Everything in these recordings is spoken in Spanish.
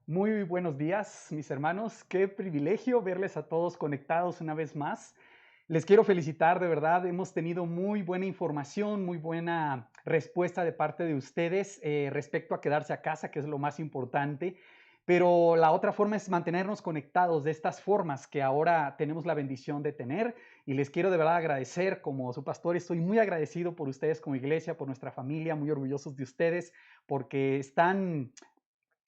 Muy buenos días, mis hermanos. Qué privilegio verles a todos conectados una vez más. Les quiero felicitar, de verdad. Hemos tenido muy buena información, muy buena respuesta de parte de ustedes respecto a quedarse a casa, que es lo más importante. Pero la otra forma es mantenernos conectados de estas formas que ahora tenemos la bendición de tener. Y les quiero de verdad agradecer como su pastor. Estoy muy agradecido por ustedes como iglesia, por nuestra familia, muy orgullosos de ustedes, porque están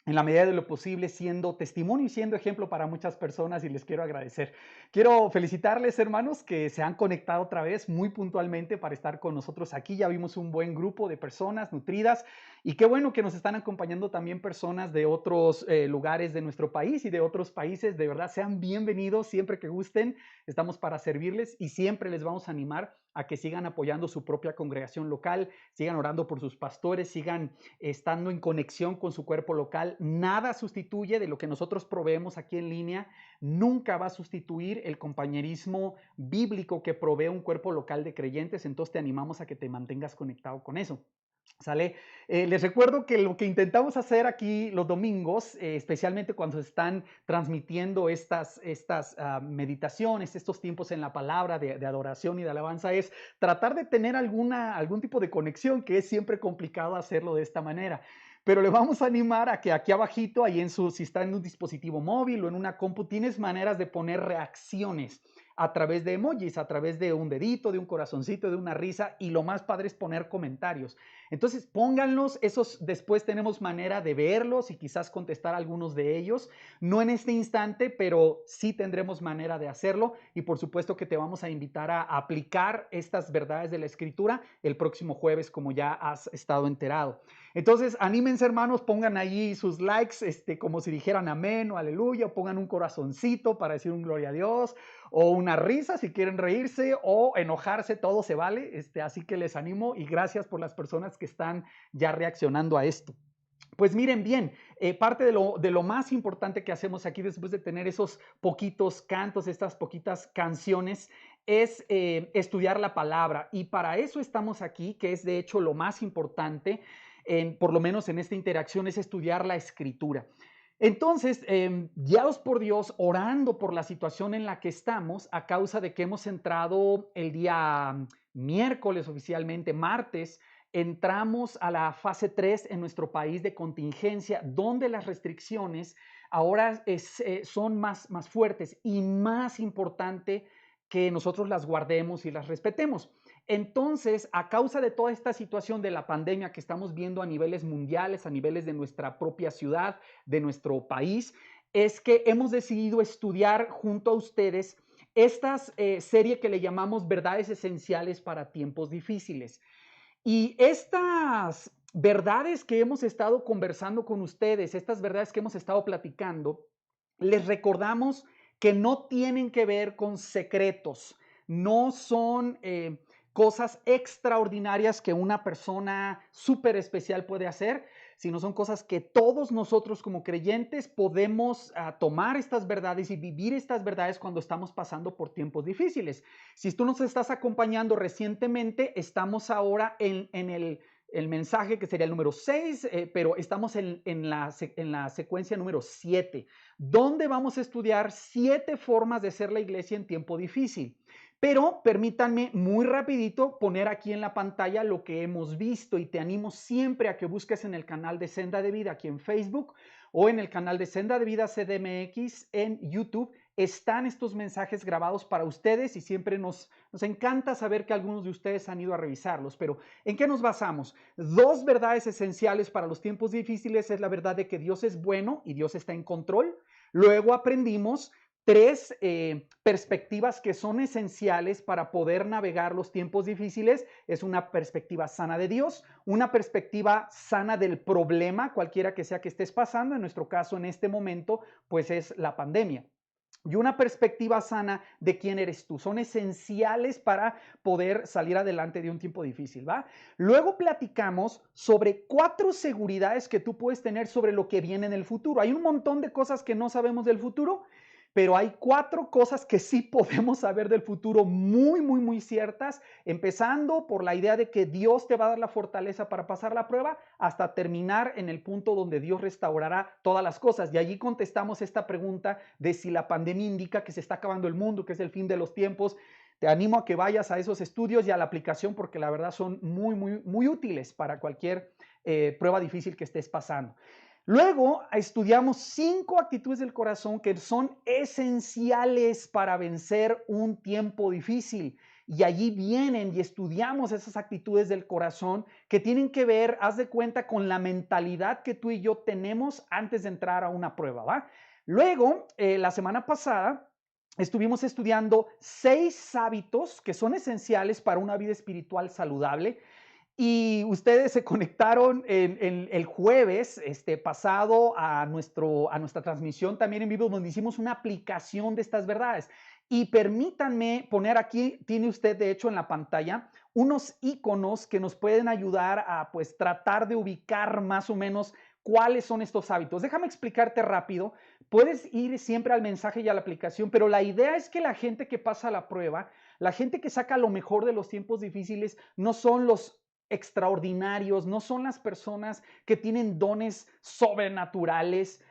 en la medida de lo posible, siendo testimonio y siendo ejemplo para muchas personas y les quiero agradecer. Quiero felicitarles, hermanos, que se han conectado otra vez muy puntualmente para estar con nosotros aquí. Ya vimos un buen grupo de personas nutridas y qué bueno que nos están acompañando también personas de otros lugares de nuestro país y de otros países. De verdad, sean bienvenidos siempre que gusten. Estamos para servirles y siempre les vamos a animar a que sigan apoyando su propia congregación local, sigan orando por sus pastores, sigan estando en conexión con su cuerpo local. Nada sustituye de lo que nosotros proveemos aquí en línea, nunca va a sustituir el compañerismo bíblico que provee un cuerpo local de creyentes, entonces te animamos a que te mantengas conectado con eso. ¿Sale? Les recuerdo que lo que intentamos hacer aquí los domingos, especialmente cuando se están transmitiendo estas meditaciones, estos tiempos en la palabra de adoración y de alabanza, es tratar de tener algún tipo de conexión, que es siempre complicado hacerlo de esta manera. Pero le vamos a animar a que aquí abajito, ahí si está en un dispositivo móvil o en una compu, tienes maneras de poner reacciones a través de emojis, a través de un dedito, de un corazoncito, de una risa, y lo más padre es poner comentarios. Entonces pónganlos, esos después tenemos manera de verlos y quizás contestar algunos de ellos, no en este instante, pero sí tendremos manera de hacerlo y por supuesto que te vamos a invitar a aplicar estas verdades de la Escritura el próximo jueves, como ya has estado enterado. Entonces, anímense, hermanos, pongan allí sus likes, como si dijeran amén o aleluya, o pongan un corazoncito para decir un gloria a Dios, o una risa si quieren reírse, o enojarse, todo se vale. Así que les animo y gracias por las personas que están ya reaccionando a esto. Pues miren bien, parte de lo más importante que hacemos aquí después de tener esos poquitos cantos, estas poquitas canciones, es estudiar la palabra. Y para eso estamos aquí, que es de hecho lo más importante, por lo menos en esta interacción, es estudiar la escritura. Entonces, guiados por Dios, orando por la situación en la que estamos, a causa de que hemos entrado el día miércoles oficialmente, martes, entramos a la fase 3 en nuestro país de contingencia, donde las restricciones ahora son más fuertes y más importante que nosotros las guardemos y las respetemos. Entonces, a causa de toda esta situación de la pandemia que estamos viendo a niveles mundiales, a niveles de nuestra propia ciudad, de nuestro país, es que hemos decidido estudiar junto a ustedes esta serie que le llamamos Verdades Esenciales para Tiempos Difíciles. Y estas verdades que hemos estado conversando con ustedes, estas verdades que hemos estado platicando, les recordamos que no tienen que ver con secretos, no son cosas extraordinarias que una persona súper especial puede hacer, sino son cosas que todos nosotros como creyentes podemos tomar estas verdades y vivir estas verdades cuando estamos pasando por tiempos difíciles. Si tú nos estás acompañando recientemente, estamos ahora en el mensaje que sería el número 6, pero estamos en la secuencia número 7, donde vamos a estudiar 7 formas de ser la iglesia en tiempo difícil. Pero permítanme muy rapidito poner aquí en la pantalla lo que hemos visto y te animo siempre a que busques en el canal de Senda de Vida aquí en Facebook o en el canal de Senda de Vida CDMX en YouTube. Están estos mensajes grabados para ustedes y siempre nos encanta saber que algunos de ustedes han ido a revisarlos. Pero ¿en qué nos basamos? 2 verdades esenciales para los tiempos difíciles es la verdad de que Dios es bueno y Dios está en control. Luego aprendimos 3 perspectivas que son esenciales para poder navegar los tiempos difíciles. Es una perspectiva sana de Dios, una perspectiva sana del problema, cualquiera que sea que estés pasando. En nuestro caso, en este momento, pues es la pandemia. Y una perspectiva sana de quién eres tú. Son esenciales para poder salir adelante de un tiempo difícil, ¿va? Luego platicamos sobre 4 seguridades que tú puedes tener sobre lo que viene en el futuro. Hay un montón de cosas que no sabemos del futuro, pero hay 4 cosas que sí podemos saber del futuro muy, muy, muy ciertas, empezando por la idea de que Dios te va a dar la fortaleza para pasar la prueba, hasta terminar en el punto donde Dios restaurará todas las cosas. Y allí contestamos esta pregunta de si la pandemia indica que se está acabando el mundo, que es el fin de los tiempos. Te animo a que vayas a esos estudios y a la aplicación porque la verdad son muy, muy, muy útiles para cualquier prueba difícil que estés pasando. Luego estudiamos 5 actitudes del corazón que son esenciales para vencer un tiempo difícil. Y allí vienen y estudiamos esas actitudes del corazón que tienen que ver, haz de cuenta, con la mentalidad que tú y yo tenemos antes de entrar a una prueba, ¿va? Luego, la semana pasada, estuvimos estudiando 6 hábitos que son esenciales para una vida espiritual saludable. Y ustedes se conectaron en el jueves pasado a nuestra transmisión también en vivo, donde hicimos una aplicación de estas verdades. Y permítanme poner aquí, tiene usted de hecho en la pantalla, unos iconos que nos pueden ayudar a pues tratar de ubicar más o menos cuáles son estos hábitos. Déjame explicarte rápido. Puedes ir siempre al mensaje y a la aplicación, pero la idea es que la gente que pasa la prueba, la gente que saca lo mejor de los tiempos difíciles, no son los extraordinarios, no son las personas que tienen dones sobrenaturales.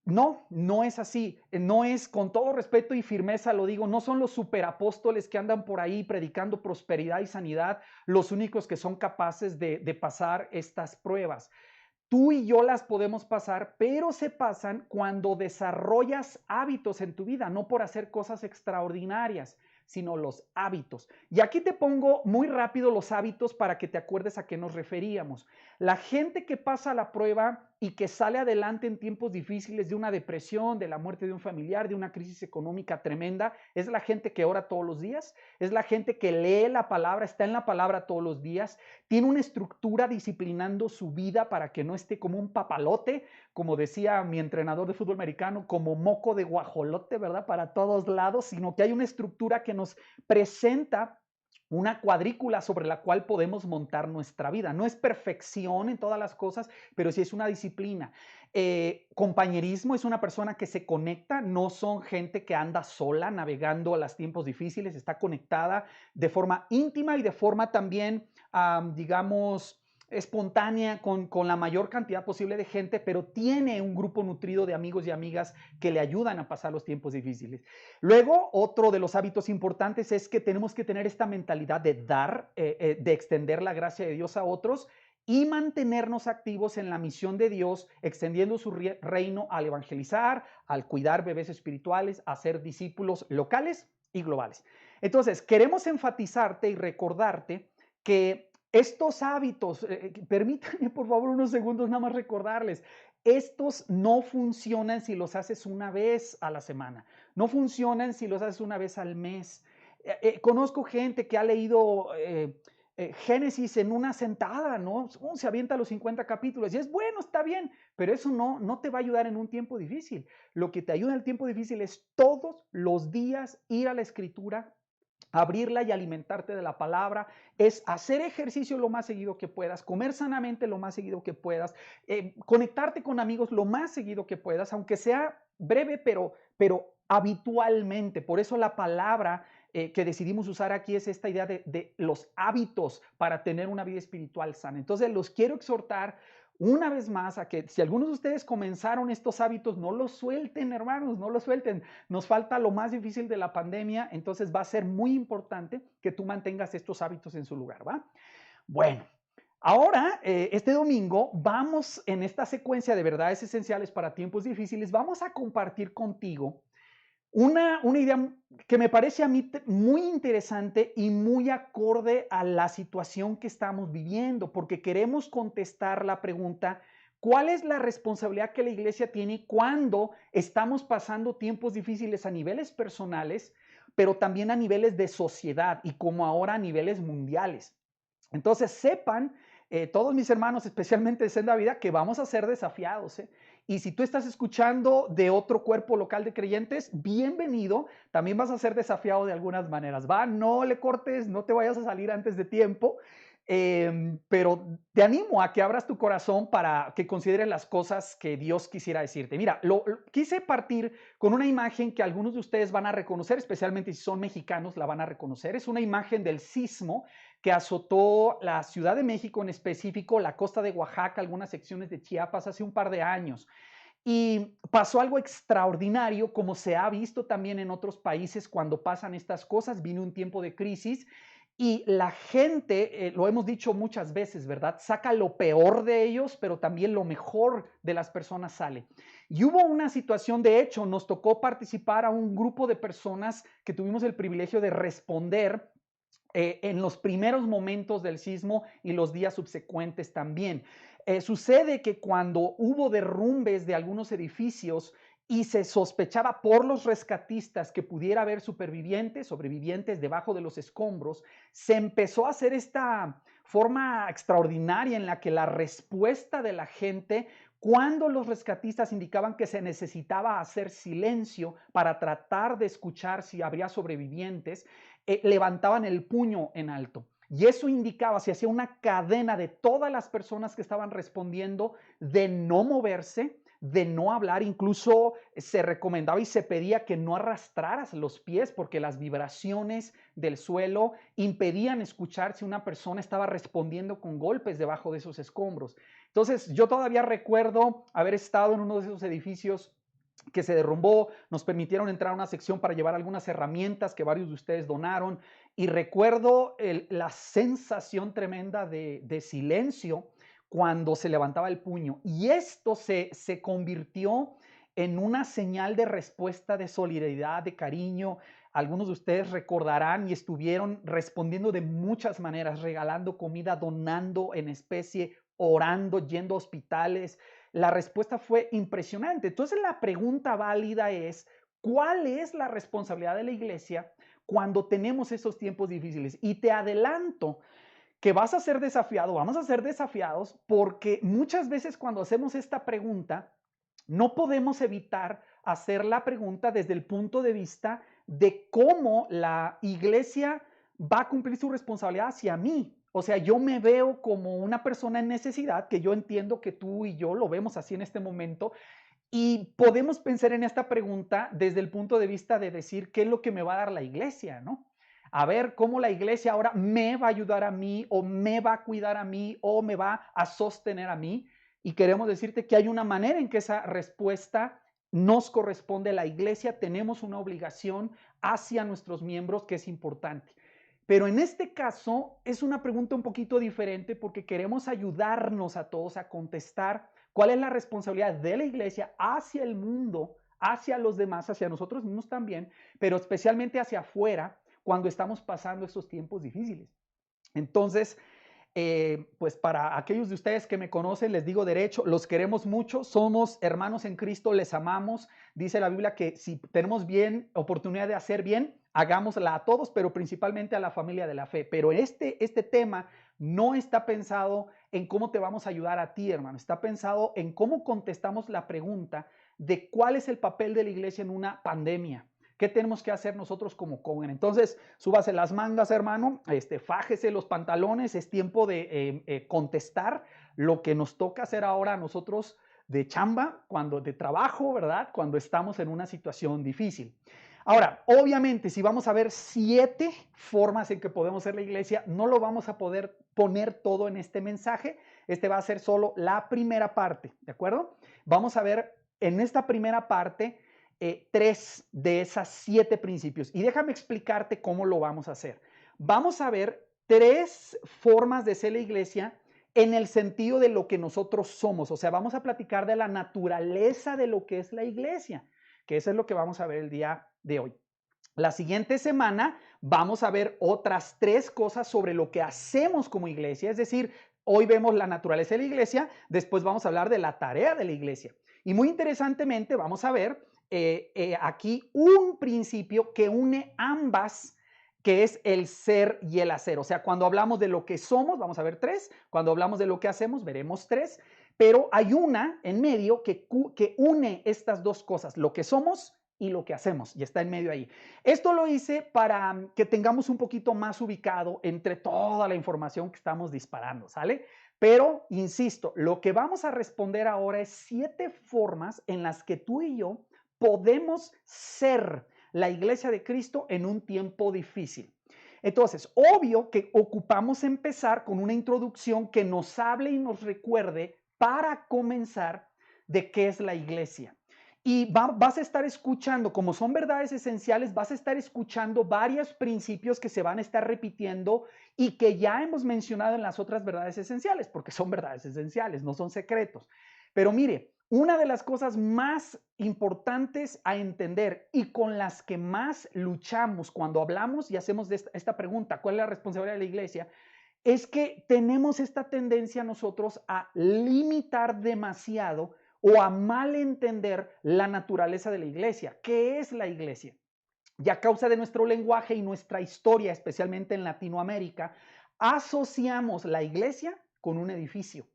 No, no es así. No es, con todo respeto y firmeza lo digo, no son los superapóstoles que andan por ahí predicando prosperidad y sanidad los únicos que son capaces de pasar estas pruebas. Tú y yo las podemos pasar, pero se pasan cuando desarrollas hábitos en tu vida, no por hacer cosas extraordinarias, sino los hábitos. Y aquí te pongo muy rápido los hábitos para que te acuerdes a qué nos referíamos. La gente que pasa la prueba y que sale adelante en tiempos difíciles de una depresión, de la muerte de un familiar, de una crisis económica tremenda, es la gente que ora todos los días, es la gente que lee la palabra, está en la palabra todos los días, tiene una estructura disciplinando su vida para que no esté como un papalote, como decía mi entrenador de fútbol americano, como moco de guajolote, ¿verdad? Para todos lados, sino que hay una estructura que nos presenta una cuadrícula sobre la cual podemos montar nuestra vida. No es perfección en todas las cosas, pero sí es una disciplina. Compañerismo es una persona que se conecta, no son gente que anda sola navegando a los tiempos difíciles, está conectada de forma íntima y de forma también, digamos, espontánea con la mayor cantidad posible de gente, pero tiene un grupo nutrido de amigos y amigas que le ayudan a pasar los tiempos difíciles. Luego, otro de los hábitos importantes es que tenemos que tener esta mentalidad de dar, de extender la gracia de Dios a otros y mantenernos activos en la misión de Dios, extendiendo su reino al evangelizar, al cuidar bebés espirituales, a ser discípulos locales y globales. Entonces, queremos enfatizarte y recordarte que estos hábitos, permítanme por favor unos segundos nada más recordarles, estos no funcionan si los haces una vez a la semana, no funcionan si los haces una vez al mes. Conozco gente que ha leído Génesis en una sentada, ¿no? Se avienta los 50 capítulos y es bueno, está bien, pero eso no te va a ayudar en un tiempo difícil. Lo que te ayuda en el tiempo difícil es todos los días ir a la escritura, abrirla y alimentarte de la palabra, es hacer ejercicio lo más seguido que puedas, comer sanamente lo más seguido que puedas, conectarte con amigos lo más seguido que puedas, aunque sea breve, pero habitualmente. Por eso la palabra que decidimos usar aquí es esta idea de los hábitos para tener una vida espiritual sana. Entonces los quiero exhortar una vez más a que si algunos de ustedes comenzaron estos hábitos, no los suelten, hermanos, no los suelten. Nos falta lo más difícil de la pandemia, entonces va a ser muy importante que tú mantengas estos hábitos en su lugar, ¿va? Bueno, ahora, este domingo, vamos en esta secuencia de verdades esenciales para tiempos difíciles, vamos a compartir contigo una idea que me parece a mí muy interesante y muy acorde a la situación que estamos viviendo, porque queremos contestar la pregunta, ¿cuál es la responsabilidad que la iglesia tiene cuando estamos pasando tiempos difíciles a niveles personales, pero también a niveles de sociedad y como ahora a niveles mundiales? Entonces sepan, todos mis hermanos, especialmente de Senda Vida, que vamos a ser desafiados. Y si tú estás escuchando de otro cuerpo local de creyentes, bienvenido, también vas a ser desafiado de algunas maneras, ¿va? No le cortes, no te vayas a salir antes de tiempo. Pero te animo a que abras tu corazón para que consideres las cosas que Dios quisiera decirte. Mira, quise partir con una imagen que algunos de ustedes van a reconocer, especialmente si son mexicanos, la van a reconocer. Es una imagen del sismo que azotó la Ciudad de México, en específico la costa de Oaxaca, algunas secciones de Chiapas hace un par de años. Y pasó algo extraordinario, como se ha visto también en otros países cuando pasan estas cosas. Vino un tiempo de crisis y la gente, lo hemos dicho muchas veces, ¿verdad? Saca lo peor de ellos, pero también lo mejor de las personas sale. Y hubo una situación, de hecho, nos tocó participar a un grupo de personas que tuvimos el privilegio de responder en los primeros momentos del sismo y los días subsecuentes también. Sucede que cuando hubo derrumbes de algunos edificios y se sospechaba por los rescatistas que pudiera haber sobrevivientes debajo de los escombros, se empezó a hacer esta forma extraordinaria en la que la respuesta de la gente, cuando los rescatistas indicaban que se necesitaba hacer silencio para tratar de escuchar si habría sobrevivientes, levantaban el puño en alto. Y eso indicaba, se hacía una cadena de todas las personas que estaban respondiendo de no moverse, de no hablar. Incluso se recomendaba y se pedía que no arrastraras los pies porque las vibraciones del suelo impedían escuchar si una persona estaba respondiendo con golpes debajo de esos escombros. Entonces, yo todavía recuerdo haber estado en uno de esos edificios que se derrumbó. Nos permitieron entrar a una sección para llevar algunas herramientas que varios de ustedes donaron, y recuerdo la sensación tremenda de silencio cuando se levantaba el puño, y esto se convirtió en una señal de respuesta, de solidaridad, de cariño. Algunos de ustedes recordarán y estuvieron respondiendo de muchas maneras, regalando comida, donando en especie, orando, yendo a hospitales. La respuesta fue impresionante. Entonces la pregunta válida es, ¿cuál es la responsabilidad de la iglesia cuando tenemos esos tiempos difíciles? Y te adelanto que vas a ser desafiado, vamos a ser desafiados, porque muchas veces cuando hacemos esta pregunta, no podemos evitar hacer la pregunta desde el punto de vista de cómo la iglesia va a cumplir su responsabilidad hacia mí. O sea, yo me veo como una persona en necesidad, que yo entiendo que tú y yo lo vemos así en este momento, y podemos pensar en esta pregunta desde el punto de vista de decir qué es lo que me va a dar la iglesia, ¿no? A ver cómo la iglesia ahora me va a ayudar a mí, o me va a cuidar a mí, o me va a sostener a mí. Y queremos decirte que hay una manera en que esa respuesta nos corresponde a la iglesia. Tenemos una obligación hacia nuestros miembros que es importante. Pero en este caso es una pregunta un poquito diferente porque queremos ayudarnos a todos a contestar cuál es la responsabilidad de la iglesia hacia el mundo, hacia los demás, hacia nosotros mismos también, pero especialmente hacia afuera cuando estamos pasando estos tiempos difíciles. Entonces, pues para aquellos de ustedes que me conocen, les digo derecho, los queremos mucho, somos hermanos en Cristo, les amamos. Dice la Biblia que si tenemos oportunidad de hacer bien, hagámosla a todos, pero principalmente a la familia de la fe. Pero este tema no está pensado en cómo te vamos a ayudar a ti, hermano. Está pensado en cómo contestamos la pregunta de cuál es el papel de la iglesia en una pandemia. ¿Qué tenemos que hacer nosotros como Coven? Entonces, súbase las mangas, hermano, fájese los pantalones, es tiempo de contestar lo que nos toca hacer ahora a nosotros de chamba, de trabajo, ¿verdad? Cuando estamos en una situación difícil. Ahora, obviamente, si vamos a ver 7 formas en que podemos ser la iglesia, no lo vamos a poder poner todo en este mensaje. Este va a ser solo la primera parte, ¿de acuerdo? Vamos a ver en esta primera parte 3 de esas 7 principios. Y déjame explicarte cómo lo vamos a hacer. Vamos a ver 3 formas de ser la iglesia en el sentido de lo que nosotros somos. O sea, vamos a platicar de la naturaleza de lo que es la iglesia, que eso es lo que vamos a ver el día de hoy. La siguiente semana vamos a ver otras 3 cosas sobre lo que hacemos como iglesia. Es decir, hoy vemos la naturaleza de la iglesia, después vamos a hablar de la tarea de la iglesia. Y muy interesantemente vamos a ver aquí un principio que une ambas, que es el ser y el hacer. O sea, cuando hablamos de lo que somos, vamos a ver 3. Cuando hablamos de lo que hacemos, veremos 3. Pero hay una en medio que une estas 2 cosas, lo que somos y lo que hacemos, y está en medio ahí. Esto lo hice para que tengamos un poquito más ubicado entre toda la información que estamos disparando, ¿sale? Pero, insisto, lo que vamos a responder ahora es 7 formas en las que tú y yo podemos ser la iglesia de Cristo en un tiempo difícil. Entonces, obvio que ocupamos empezar con una introducción que nos hable y nos recuerde para comenzar de qué es la iglesia. Y vas a estar escuchando, como son verdades esenciales, vas a estar escuchando varios principios que se van a estar repitiendo y que ya hemos mencionado en las otras verdades esenciales, porque son verdades esenciales, no son secretos. Pero mire, una de las cosas más importantes a entender y con las que más luchamos cuando hablamos y hacemos de esta pregunta, ¿cuál es la responsabilidad de la iglesia? Es que tenemos esta tendencia nosotros a limitar demasiado o a malentender la naturaleza de la iglesia. ¿Qué es la iglesia? Y a causa de nuestro lenguaje y nuestra historia, especialmente en Latinoamérica, asociamos la iglesia con un edificio.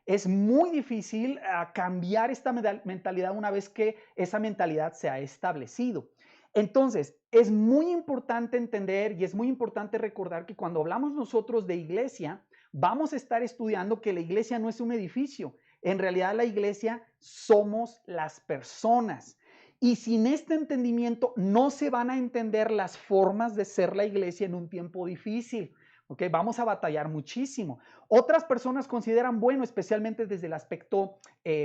Es muy difícil cambiar esta mentalidad una vez que esa mentalidad se ha establecido. Entonces, es muy importante entender y es muy importante recordar que cuando hablamos nosotros de iglesia, vamos a estar estudiando que la iglesia no es un edificio. En realidad, la iglesia somos las personas. Y sin este entendimiento no se van a entender las formas de ser la iglesia en un tiempo difícil. ¿Ok? Vamos a batallar muchísimo. Otras personas consideran bueno, especialmente desde el aspecto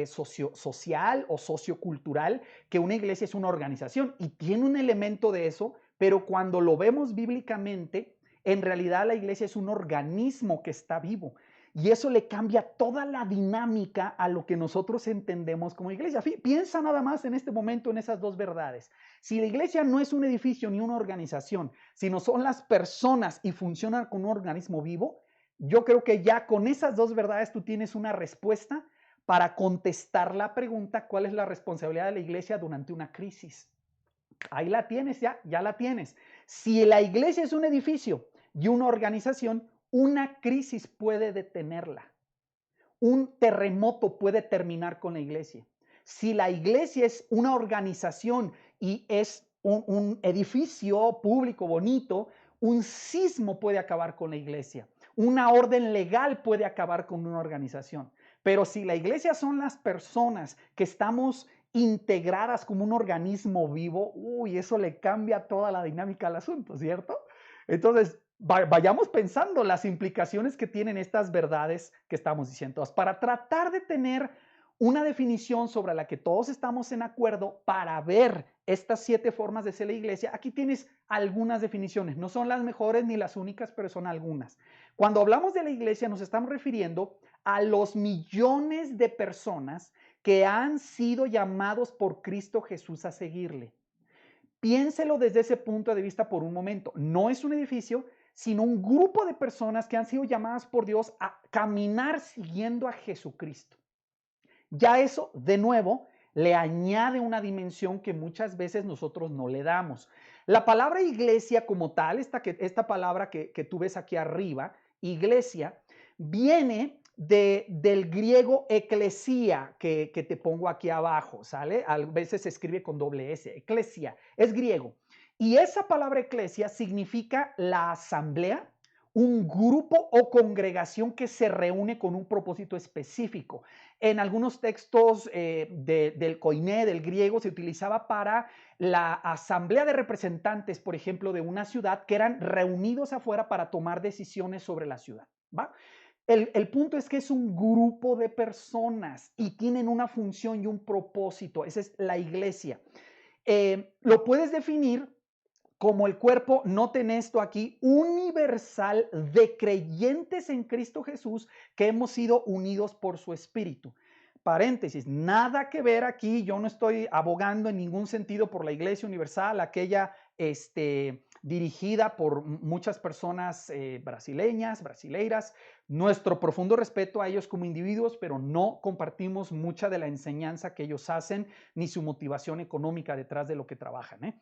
social o sociocultural, que una iglesia es una organización y tiene un elemento de eso, pero cuando lo vemos bíblicamente, en realidad la iglesia es un organismo que está vivo. Y eso le cambia toda la dinámica a lo que nosotros entendemos como iglesia. Piensa nada más en este momento en esas dos verdades. Si la iglesia no es un edificio ni una organización, sino son las personas y funcionan como un organismo vivo, yo creo que ya con esas dos verdades tú tienes una respuesta para contestar la pregunta, ¿cuál es la responsabilidad de la iglesia durante una crisis? Ahí la tienes, ya la tienes. Si la iglesia es un edificio y una organización, una crisis puede detenerla. Un terremoto puede terminar con la iglesia. Si la iglesia es una organización y es un edificio público bonito, un sismo puede acabar con la iglesia. Una orden legal puede acabar con una organización. Pero si la iglesia son las personas que estamos integradas como un organismo vivo, uy, eso le cambia toda la dinámica al asunto, ¿cierto? Entonces, vayamos pensando las implicaciones que tienen estas verdades que estamos diciendo. Entonces, para tratar de tener una definición sobre la que todos estamos en acuerdo para ver estas 7 formas de ser la iglesia, aquí tienes algunas definiciones. No son las mejores ni las únicas, pero son algunas. Cuando hablamos de la iglesia nos estamos refiriendo a los millones de personas que han sido llamados por Cristo Jesús a seguirle. Piénselo desde ese punto de vista por un momento. No es un edificio, sino un grupo de personas que han sido llamadas por Dios a caminar siguiendo a Jesucristo. Ya eso, de nuevo, le añade una dimensión que muchas veces nosotros no le damos. La palabra iglesia como tal, esta palabra que tú ves aquí arriba, iglesia, viene del griego eclesia, que te pongo aquí abajo, ¿sale? A veces se escribe con doble S, eclesia, es griego. Y esa palabra eclesia significa la asamblea, un grupo o congregación que se reúne con un propósito específico. En algunos textos del koiné, del griego, se utilizaba para la asamblea de representantes, por ejemplo, de una ciudad que eran reunidos afuera para tomar decisiones sobre la ciudad, ¿va? El punto es que es un grupo de personas y tienen una función y un propósito. Esa es la iglesia. Lo puedes definir como el cuerpo, noten esto aquí, universal de creyentes en Cristo Jesús que hemos sido unidos por su Espíritu. Paréntesis, nada que ver aquí, yo no estoy abogando en ningún sentido por la Iglesia Universal, aquella dirigida por muchas personas brasileñas, brasileiras. Nuestro profundo respeto a ellos como individuos, pero no compartimos mucha de la enseñanza que ellos hacen, ni su motivación económica detrás de lo que trabajan.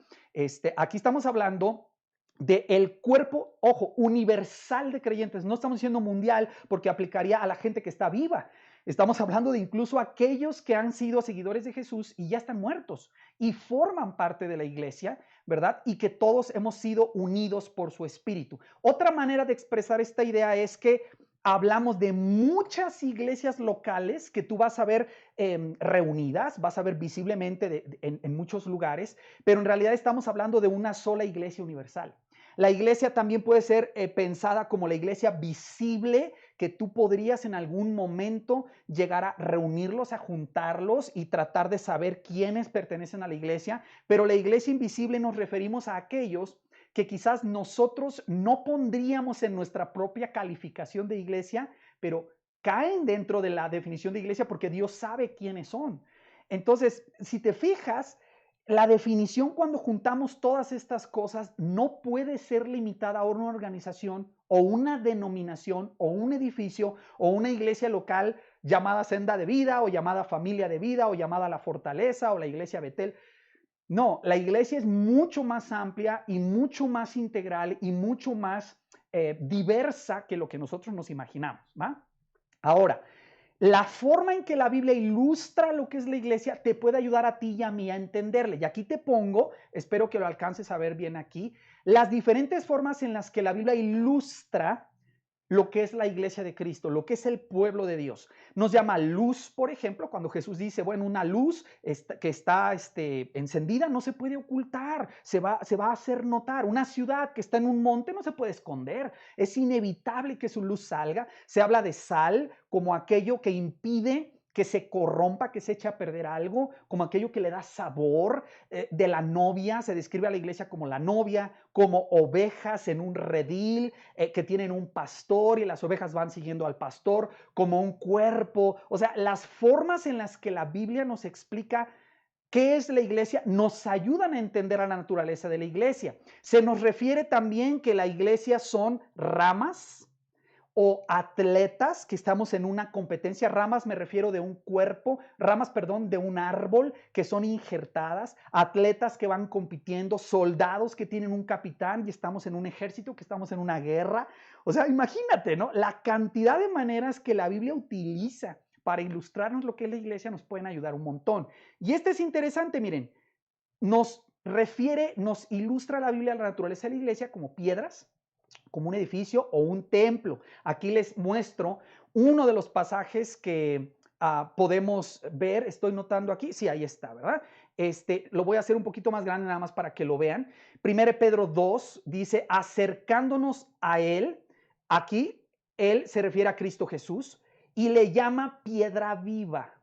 Aquí estamos hablando del cuerpo, ojo, universal de creyentes. No estamos diciendo mundial porque aplicaría a la gente que está viva. Estamos hablando de incluso aquellos que han sido seguidores de Jesús y ya están muertos y forman parte de la iglesia, ¿verdad? Y que todos hemos sido unidos por su espíritu. Otra manera de expresar esta idea es que hablamos de muchas iglesias locales que tú vas a ver reunidas, vas a ver visiblemente en muchos lugares, pero en realidad estamos hablando de una sola iglesia universal. La iglesia también puede ser pensada como la iglesia visible, que tú podrías en algún momento llegar a reunirlos, a juntarlos y tratar de saber quiénes pertenecen a la iglesia, pero la iglesia invisible nos referimos a aquellos que quizás nosotros no pondríamos en nuestra propia calificación de iglesia, pero caen dentro de la definición de iglesia porque Dios sabe quiénes son. Entonces, si te fijas, la definición cuando juntamos todas estas cosas no puede ser limitada a una organización o una denominación o un edificio o una iglesia local llamada Senda de Vida o llamada Familia de Vida o llamada La Fortaleza o la Iglesia Betel. No, la iglesia es mucho más amplia y mucho más integral y mucho más diversa que lo que nosotros nos imaginamos, ¿va? Ahora, la forma en que la Biblia ilustra lo que es la iglesia te puede ayudar a ti y a mí a entenderle. Y aquí te pongo, espero que lo alcances a ver bien aquí, las diferentes formas en las que la Biblia ilustra lo que es la iglesia de Cristo, lo que es el pueblo de Dios. Nos llama luz, por ejemplo, cuando Jesús dice, bueno, una luz que está encendida no se puede ocultar, se va a hacer notar. Una ciudad que está en un monte no se puede esconder, es inevitable que su luz salga. Se habla de sal como aquello que impide que se corrompa, que se eche a perder algo, como aquello que le da sabor. De la novia, se describe a la iglesia como la novia, como ovejas en un redil, que tienen un pastor y las ovejas van siguiendo al pastor, como un cuerpo. O sea, las formas en las que la Biblia nos explica qué es la iglesia nos ayudan a entender a la naturaleza de la iglesia. Se nos refiere también que la iglesia son ramas o atletas que estamos en una competencia. Ramas me refiero de un cuerpo, ramas, perdón, de un árbol que son injertadas, atletas que van compitiendo, soldados que tienen un capitán y estamos en un ejército, que estamos en una guerra. O sea, imagínate, ¿no? La cantidad de maneras que la Biblia utiliza para ilustrarnos lo que es la iglesia nos pueden ayudar un montón. Y este es interesante, miren, nos ilustra la Biblia la naturaleza de la iglesia como piedras, como un edificio o un templo. Aquí les muestro uno de los pasajes que podemos ver. Estoy notando aquí, sí, ahí está, ¿verdad? Lo voy a hacer un poquito más grande nada más para que lo vean. 1 Pedro 2 dice, acercándonos a él, aquí él se refiere a Cristo Jesús y le llama piedra viva.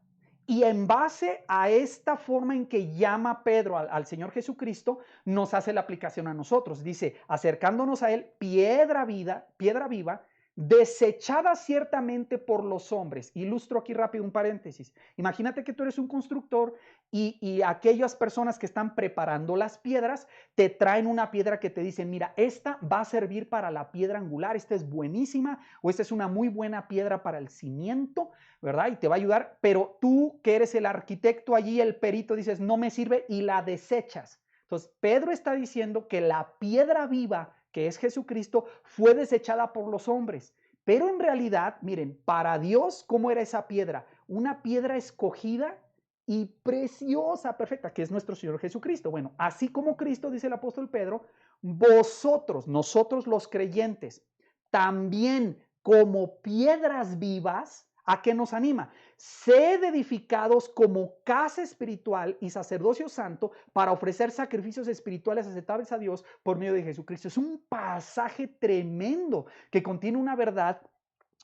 Y en base a esta forma en que llama Pedro al Señor Jesucristo, nos hace la aplicación a nosotros. Dice, acercándonos a él, piedra viva, desechada ciertamente por los hombres. Ilustro aquí rápido un paréntesis. Imagínate que tú eres un constructor y aquellas personas que están preparando las piedras te traen una piedra que te dicen, mira, esta va a servir para la piedra angular, esta es buenísima, o esta es una muy buena piedra para el cimiento, ¿verdad? Y te va a ayudar, pero tú que eres el arquitecto allí, el perito, dices, no me sirve y la desechas. Entonces, Pedro está diciendo que la piedra viva, que es Jesucristo, fue desechada por los hombres. Pero en realidad, miren, para Dios, ¿cómo era esa piedra? Una piedra escogida y preciosa, perfecta, que es nuestro Señor Jesucristo. Bueno, así como Cristo, dice el apóstol Pedro, nosotros los creyentes, también como piedras vivas, ¿a qué nos anima? Sed edificados como casa espiritual y sacerdocio santo para ofrecer sacrificios espirituales aceptables a Dios por medio de Jesucristo. Es un pasaje tremendo que contiene una verdad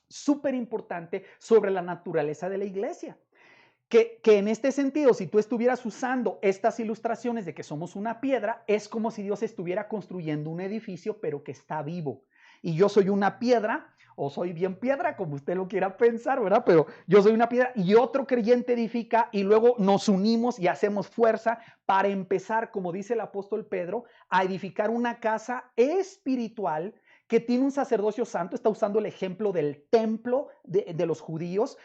súper importante sobre la naturaleza de la iglesia. Que en este sentido, si tú estuvieras usando estas ilustraciones de que somos una piedra, es como si Dios estuviera construyendo un edificio, pero que está vivo. Y yo soy una piedra, o soy bien piedra, como usted lo quiera pensar, ¿verdad? Pero yo soy una piedra y otro creyente edifica y luego nos unimos y hacemos fuerza para empezar, como dice el apóstol Pedro, a edificar una casa espiritual que tiene un sacerdocio santo. Está usando el ejemplo del templo de los judíos,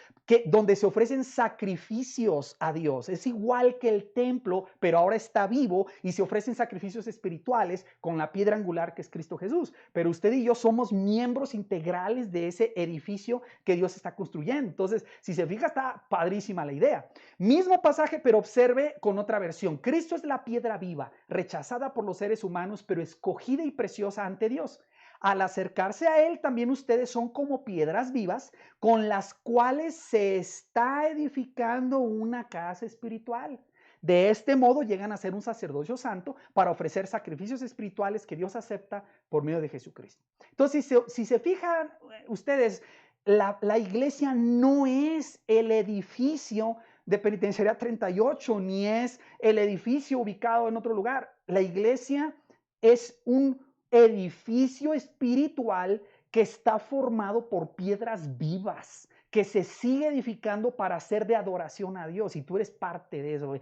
donde se ofrecen sacrificios a Dios. Es igual que el templo, pero ahora está vivo y se ofrecen sacrificios espirituales con la piedra angular que es Cristo Jesús. Pero usted y yo somos miembros integrales de ese edificio que Dios está construyendo. Entonces, si se fija, está padrísima la idea. Mismo pasaje, pero observe con otra versión. Cristo es la piedra viva, rechazada por los seres humanos, pero escogida y preciosa ante Dios. Al acercarse a Él, también ustedes son como piedras vivas con las cuales se está edificando una casa espiritual. De este modo llegan a ser un sacerdocio santo para ofrecer sacrificios espirituales que Dios acepta por medio de Jesucristo. Entonces, si se fijan ustedes, la iglesia no es el edificio de Penitenciaría 38, ni es el edificio ubicado en otro lugar. La iglesia es un edificio espiritual que está formado por piedras vivas, que se sigue edificando para ser de adoración a Dios, y tú eres parte de eso.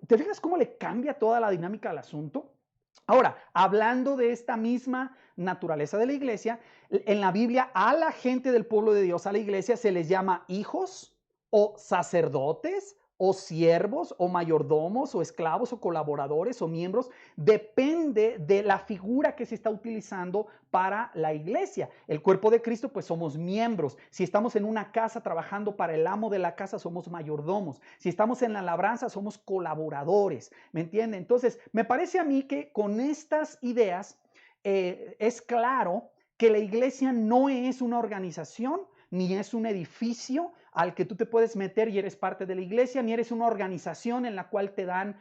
¿Te fijas cómo le cambia toda la dinámica al asunto? Ahora, hablando de esta misma naturaleza de la iglesia, en la Biblia a la gente del pueblo de Dios, a la iglesia, se les llama hijos o sacerdotes o siervos o mayordomos o esclavos o colaboradores o miembros. Depende de la figura que se está utilizando para la iglesia. El cuerpo de Cristo, pues somos miembros. Si estamos en una casa trabajando para el amo de la casa, somos mayordomos. Si estamos en la labranza, somos colaboradores. ¿Me entiende? Entonces, me parece a mí que con estas ideas es claro que la iglesia no es una organización, ni es un edificio al que tú te puedes meter y eres parte de la iglesia, ni eres una organización en la cual te dan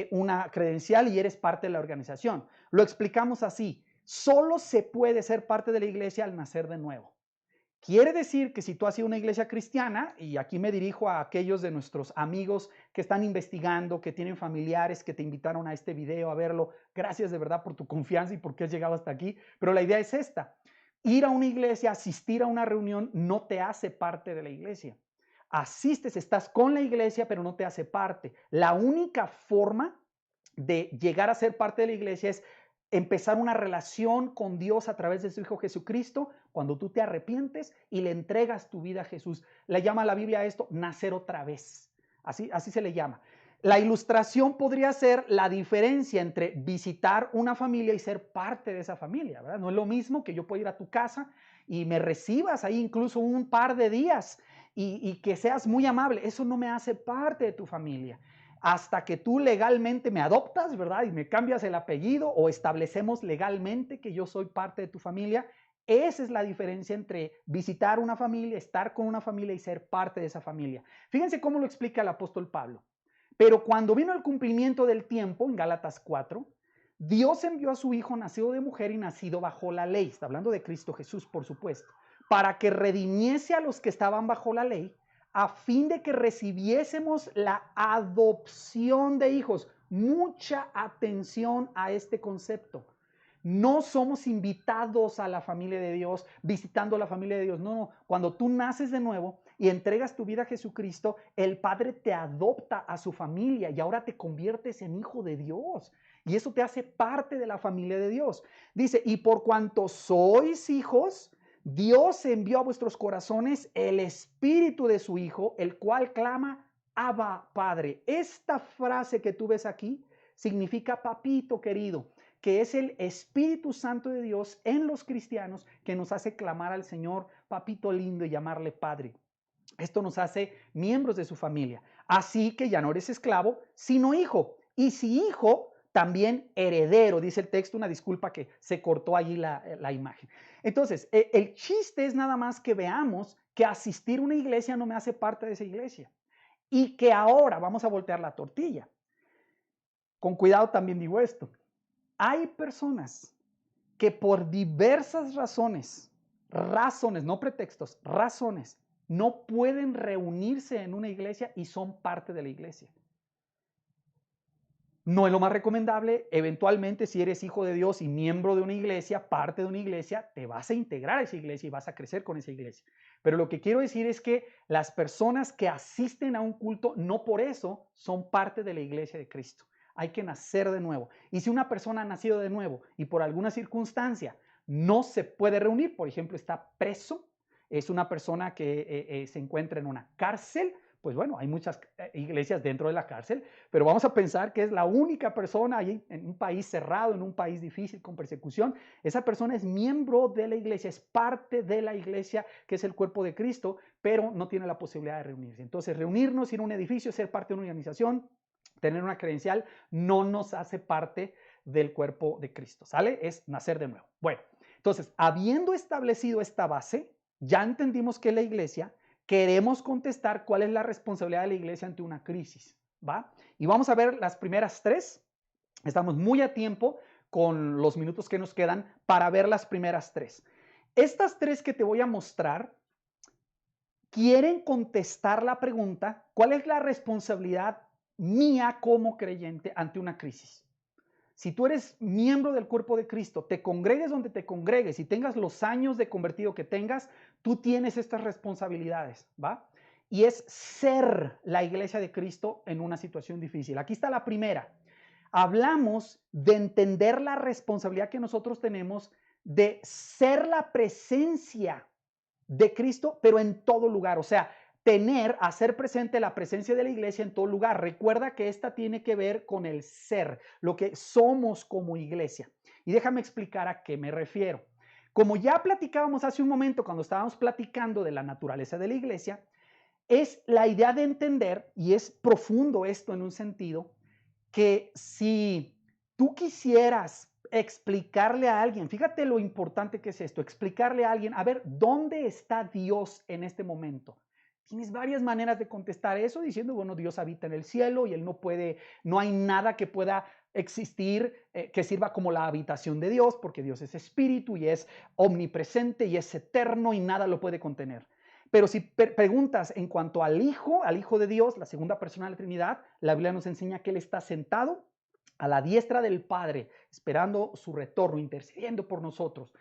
una credencial y eres parte de la organización. Lo explicamos así: solo se puede ser parte de la iglesia al nacer de nuevo. Quiere decir que si tú has sido una iglesia cristiana, y aquí me dirijo a aquellos de nuestros amigos que están investigando, que tienen familiares que te invitaron a este video a verlo, gracias de verdad por tu confianza y porque has llegado hasta aquí, pero la idea es esta: ir a una iglesia, asistir a una reunión no te hace parte de la iglesia. Asistes, estás con la iglesia, pero no te hace parte. La única forma de llegar a ser parte de la iglesia es empezar una relación con Dios a través de su Hijo Jesucristo, cuando tú te arrepientes y le entregas tu vida a Jesús. Le llama la Biblia a esto nacer otra vez. Así se le llama. La ilustración podría ser la diferencia entre visitar una familia y ser parte de esa familia, ¿verdad? No es lo mismo que yo pueda ir a tu casa y me recibas ahí incluso un par de días y que seas muy amable. Eso no me hace parte de tu familia. Hasta que tú legalmente me adoptas, ¿verdad? Y me cambias el apellido o establecemos legalmente que yo soy parte de tu familia. Esa es la diferencia entre visitar una familia, estar con una familia y ser parte de esa familia. Fíjense cómo lo explica el apóstol Pablo. Pero cuando vino el cumplimiento del tiempo, en Gálatas 4, Dios envió a su Hijo nacido de mujer y nacido bajo la ley. Está hablando de Cristo Jesús, por supuesto, para que redimiese a los que estaban bajo la ley, a fin de que recibiésemos la adopción de hijos. Mucha atención a este concepto. No somos invitados a la familia de Dios, visitando la familia de Dios. No. Cuando tú naces de nuevo y entregas tu vida a Jesucristo, el Padre te adopta a su familia y ahora te conviertes en hijo de Dios. Y eso te hace parte de la familia de Dios. Dice, y por cuanto sois hijos, Dios envió a vuestros corazones el espíritu de su Hijo, el cual clama, Abba, Padre. Esta frase que tú ves aquí significa papito querido, que es el Espíritu Santo de Dios en los cristianos que nos hace clamar al Señor, papito lindo, y llamarle Padre. Esto nos hace miembros de su familia. Así que ya no eres esclavo, sino hijo. Y si hijo, también heredero, dice el texto. Una disculpa que se cortó allí la imagen. Entonces, el chiste es nada más que veamos que asistir a una iglesia no me hace parte de esa iglesia. Y que ahora vamos a voltear la tortilla. Con cuidado también digo esto. Hay personas que por diversas razones, no pretextos, razones, no pueden reunirse en una iglesia y son parte de la iglesia. No es lo más recomendable. Eventualmente, si eres hijo de Dios y miembro de una iglesia, parte de una iglesia, te vas a integrar a esa iglesia y vas a crecer con esa iglesia. Pero lo que quiero decir es que las personas que asisten a un culto no por eso son parte de la iglesia de Cristo. Hay que nacer de nuevo. Y si una persona ha nacido de nuevo y por alguna circunstancia no se puede reunir. Por ejemplo, está preso, es una persona que se encuentra en una cárcel. Pues bueno, hay muchas iglesias dentro de la cárcel, pero vamos a pensar que es la única persona ahí en un país cerrado, en un país difícil, con persecución. Esa persona es miembro de la iglesia, es parte de la iglesia, que es el cuerpo de Cristo, pero no tiene la posibilidad de reunirse. Entonces, reunirnos, ir a un edificio, ser parte de una organización, tener una credencial, no nos hace parte del cuerpo de Cristo, ¿sale? Es nacer de nuevo. Bueno, entonces, habiendo establecido esta base, ya entendimos que la iglesia, queremos contestar cuál es la responsabilidad de la iglesia ante una crisis, ¿va? Y vamos a ver las primeras tres. Estamos muy a tiempo con los minutos que nos quedan para ver las primeras tres. Estas tres que te voy a mostrar quieren contestar la pregunta, ¿cuál es la responsabilidad mía como creyente ante una crisis? Si tú eres miembro del cuerpo de Cristo, te congregues donde te congregues y tengas los años de convertido que tengas, tú tienes estas responsabilidades, ¿va? Y es ser la iglesia de Cristo en una situación difícil. Aquí está la primera. Hablamos de entender la responsabilidad que nosotros tenemos de ser la presencia de Cristo, pero en todo lugar. O sea, hacer presente la presencia de la iglesia en todo lugar. Recuerda que esta tiene que ver con el ser, lo que somos como iglesia. Y déjame explicar a qué me refiero. Como ya platicábamos hace un momento cuando estábamos platicando de la naturaleza de la iglesia, es la idea de entender, y es profundo esto en un sentido, que si tú quisieras explicarle a alguien, fíjate lo importante que es esto, explicarle a alguien, a ver, ¿dónde está Dios en este momento? Tienes varias maneras de contestar eso diciendo, bueno, Dios habita en el cielo y Él no puede, no hay nada que pueda existir que sirva como la habitación de Dios, porque Dios es espíritu y es omnipresente y es eterno y nada lo puede contener. Pero si preguntas en cuanto al Hijo de Dios, la segunda persona de la Trinidad, la Biblia nos enseña que Él está sentado a la diestra del Padre, esperando su retorno, intercediendo por nosotros.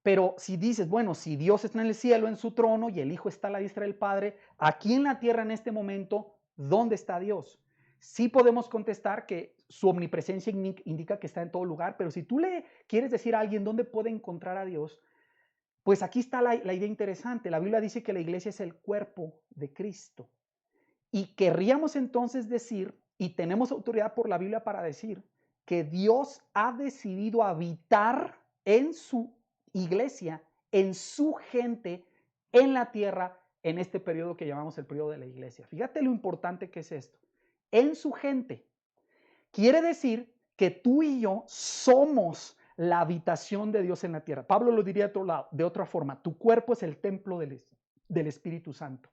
Pero si dices, bueno, si Dios está en el cielo, en su trono, y el Hijo está a la diestra del Padre, aquí en la tierra en este momento, ¿dónde está Dios? Sí podemos contestar que su omnipresencia indica que está en todo lugar, pero si tú le quieres decir a alguien dónde puede encontrar a Dios, pues aquí está la idea interesante. La Biblia dice que la iglesia es el cuerpo de Cristo. Y querríamos entonces decir, y tenemos autoridad por la Biblia para decir, que Dios ha decidido habitar en su iglesia, en su gente, en la tierra, en este periodo que llamamos el periodo de la iglesia. Fíjate lo importante que es esto. En su gente. Quiere decir que tú y yo somos la habitación de Dios en la tierra. Pablo lo diría de otra forma. Tu cuerpo es el templo del Espíritu Santo.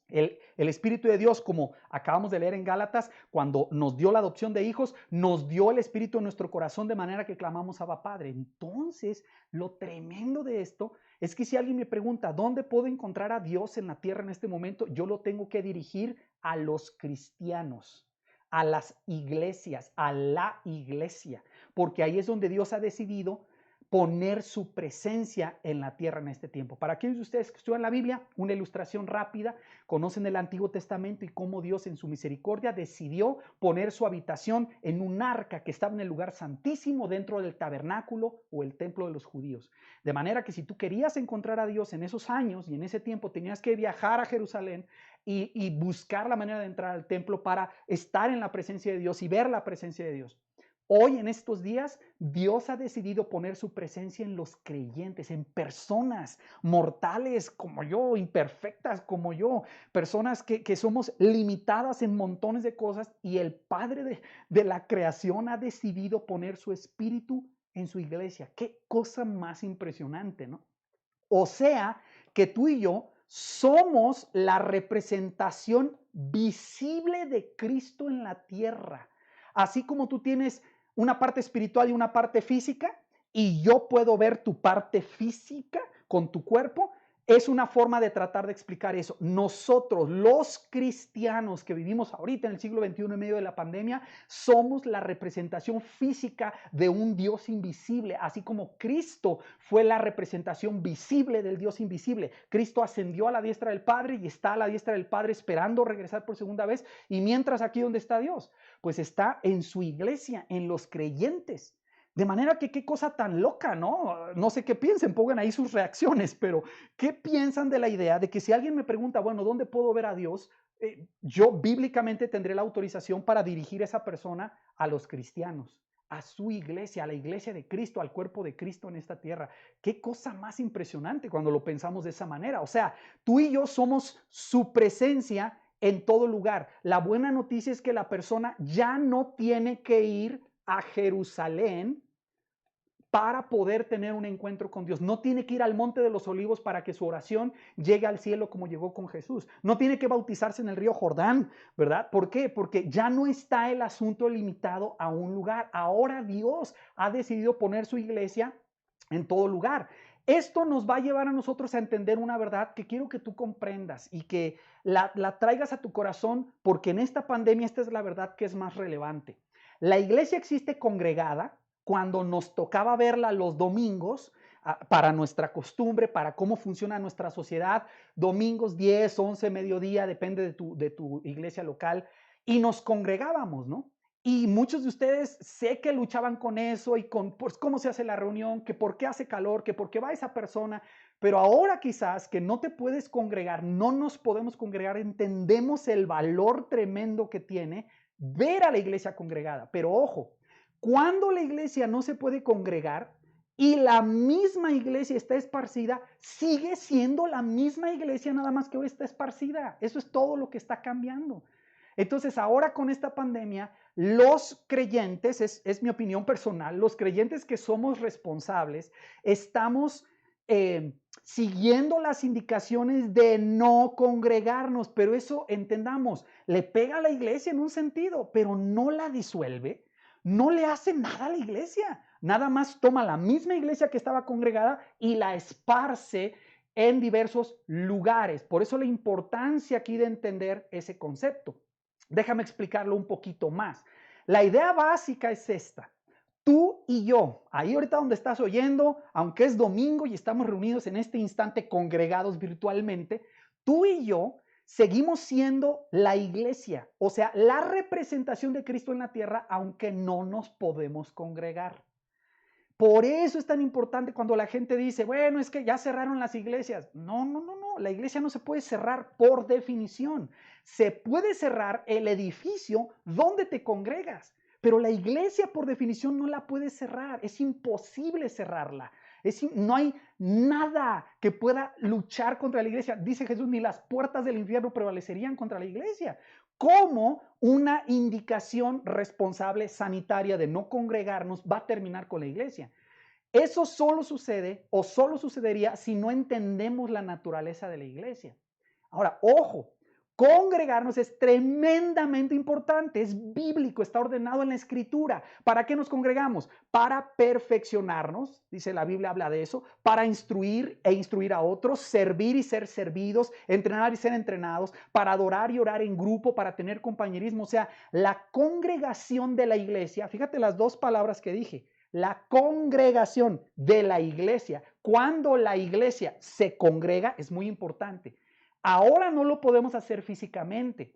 El Espíritu de Dios, como acabamos de leer en Gálatas, cuando nos dio la adopción de hijos, nos dio el Espíritu en nuestro corazón de manera que clamamos Abba Padre. Entonces, lo tremendo de esto es que si alguien me pregunta, ¿dónde puedo encontrar a Dios en la tierra en este momento? Yo lo tengo que dirigir a los cristianos, a las iglesias, a la iglesia, porque ahí es donde Dios ha decidido poner su presencia en la tierra en este tiempo. Para aquellos de ustedes que estudian la Biblia, una ilustración rápida, conocen el Antiguo Testamento y cómo Dios en su misericordia decidió poner su habitación en un arca que estaba en el lugar santísimo dentro del tabernáculo o el templo de los judíos. De manera que si tú querías encontrar a Dios en esos años y en ese tiempo tenías que viajar a Jerusalén y buscar la manera de entrar al templo para estar en la presencia de Dios y ver la presencia de Dios. Hoy, en estos días, Dios ha decidido poner su presencia en los creyentes, en personas mortales como yo, imperfectas como yo, personas que somos limitadas en montones de cosas, y el Padre de la creación ha decidido poner su espíritu en su iglesia. Qué cosa más impresionante, ¿no? O sea, que tú y yo somos la representación visible de Cristo en la tierra. Así como tú tienes una parte espiritual y una parte física, y yo puedo ver tu parte física con tu cuerpo, es una forma de tratar de explicar eso. Nosotros, los cristianos que vivimos ahorita en el siglo XXI en medio de la pandemia, somos la representación física de un Dios invisible, así como Cristo fue la representación visible del Dios invisible. Cristo ascendió a la diestra del Padre y está a la diestra del Padre esperando regresar por segunda vez. Y mientras, aquí, ¿dónde está Dios? Pues está en su iglesia, en los creyentes. De manera que qué cosa tan loca, ¿no? No sé qué piensen, pongan ahí sus reacciones, pero ¿qué piensan de la idea de que si alguien me pregunta, bueno, ¿dónde puedo ver a Dios? Yo bíblicamente tendré la autorización para dirigir a esa persona a los cristianos, a su iglesia, a la iglesia de Cristo, al cuerpo de Cristo en esta tierra. Qué cosa más impresionante cuando lo pensamos de esa manera. O sea, tú y yo somos su presencia en todo lugar. La buena noticia es que la persona ya no tiene que ir a Jerusalén para poder tener un encuentro con Dios. No tiene que ir al Monte de los Olivos para que su oración llegue al cielo como llegó con Jesús. No tiene que bautizarse en el río Jordán, ¿verdad? ¿Por qué? Porque ya no está el asunto limitado a un lugar. Ahora Dios ha decidido poner su iglesia en todo lugar. Esto nos va a llevar a nosotros a entender una verdad que quiero que tú comprendas y que la traigas a tu corazón, porque en esta pandemia esta es la verdad que es más relevante. La iglesia existe congregada cuando nos tocaba verla los domingos, para nuestra costumbre, para cómo funciona nuestra sociedad, domingos 10, 11, mediodía, depende de tu iglesia local, y nos congregábamos, ¿no? Y muchos de ustedes sé que luchaban con eso y con pues, cómo se hace la reunión, que por qué hace calor, que por qué va esa persona, pero ahora quizás que no te puedes congregar, no nos podemos congregar, entendemos el valor tremendo que tiene ver a la iglesia congregada, pero ojo, cuando la iglesia no se puede congregar y la misma iglesia está esparcida, sigue siendo la misma iglesia, nada más que hoy está esparcida. Eso es todo lo que está cambiando. Entonces, ahora con esta pandemia, los creyentes, es mi opinión personal, los creyentes que somos responsables, estamos siguiendo las indicaciones de no congregarnos, pero eso entendamos, le pega a la iglesia en un sentido, pero no la disuelve, no le hace nada a la iglesia, nada más toma la misma iglesia que estaba congregada y la esparce en diversos lugares. Por eso la importancia aquí de entender ese concepto. Déjame explicarlo un poquito más. La idea básica es esta. Tú y yo, ahí ahorita donde estás oyendo, aunque es domingo y estamos reunidos en este instante congregados virtualmente, tú y yo seguimos siendo la iglesia, o sea, la representación de Cristo en la tierra, aunque no nos podemos congregar. Por eso es tan importante cuando la gente dice, bueno, es que ya cerraron las iglesias. No, no, no, no, la iglesia no se puede cerrar por definición. Se puede cerrar el edificio donde te congregas, pero la iglesia por definición no la puede cerrar. Es imposible cerrarla. No hay nada que pueda luchar contra la iglesia. Dice Jesús, ni las puertas del infierno prevalecerían contra la iglesia. ¿Cómo una indicación responsable sanitaria de no congregarnos va a terminar con la iglesia? Eso solo sucede o solo sucedería si no entendemos la naturaleza de la iglesia. Ahora, ojo, congregarnos es tremendamente importante, es bíblico, está ordenado en la escritura. ¿Para qué nos congregamos? Para perfeccionarnos, dice la Biblia, habla de eso, para instruir e instruir a otros, servir y ser servidos, entrenar y ser entrenados, para adorar y orar en grupo, para tener compañerismo. O sea, la congregación de la iglesia, fíjate las dos palabras que dije, la congregación de la iglesia, cuando la iglesia se congrega, es muy importante. Ahora no lo podemos hacer físicamente,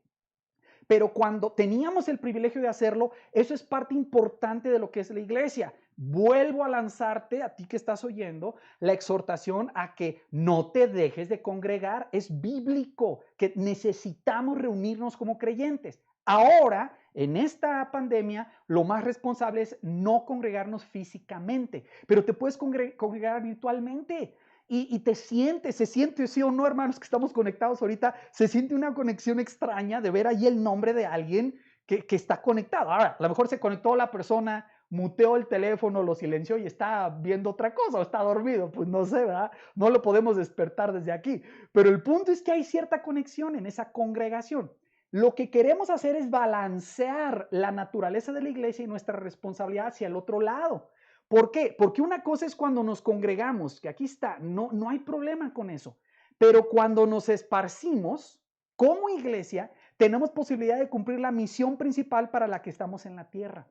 pero cuando teníamos el privilegio de hacerlo, eso es parte importante de lo que es la iglesia. Vuelvo a lanzarte, a ti que estás oyendo, la exhortación a que no te dejes de congregar. Es bíblico que necesitamos reunirnos como creyentes. Ahora, en esta pandemia, lo más responsable es no congregarnos físicamente, pero te puedes congregar virtualmente. Y se siente, sí o no, hermanos, que estamos conectados ahorita, se siente una conexión extraña de ver ahí el nombre de alguien que está conectado. Ahora, a lo mejor se conectó la persona, muteó el teléfono, lo silenció y está viendo otra cosa o está dormido, pues no sé, ¿verdad? No lo podemos despertar desde aquí. Pero el punto es que hay cierta conexión en esa congregación. Lo que queremos hacer es balancear la naturaleza de la iglesia y nuestra responsabilidad hacia el otro lado. ¿Por qué? Porque una cosa es cuando nos congregamos, que aquí está, no hay problema con eso. Pero cuando nos esparcimos como iglesia, tenemos posibilidad de cumplir la misión principal para la que estamos en la tierra.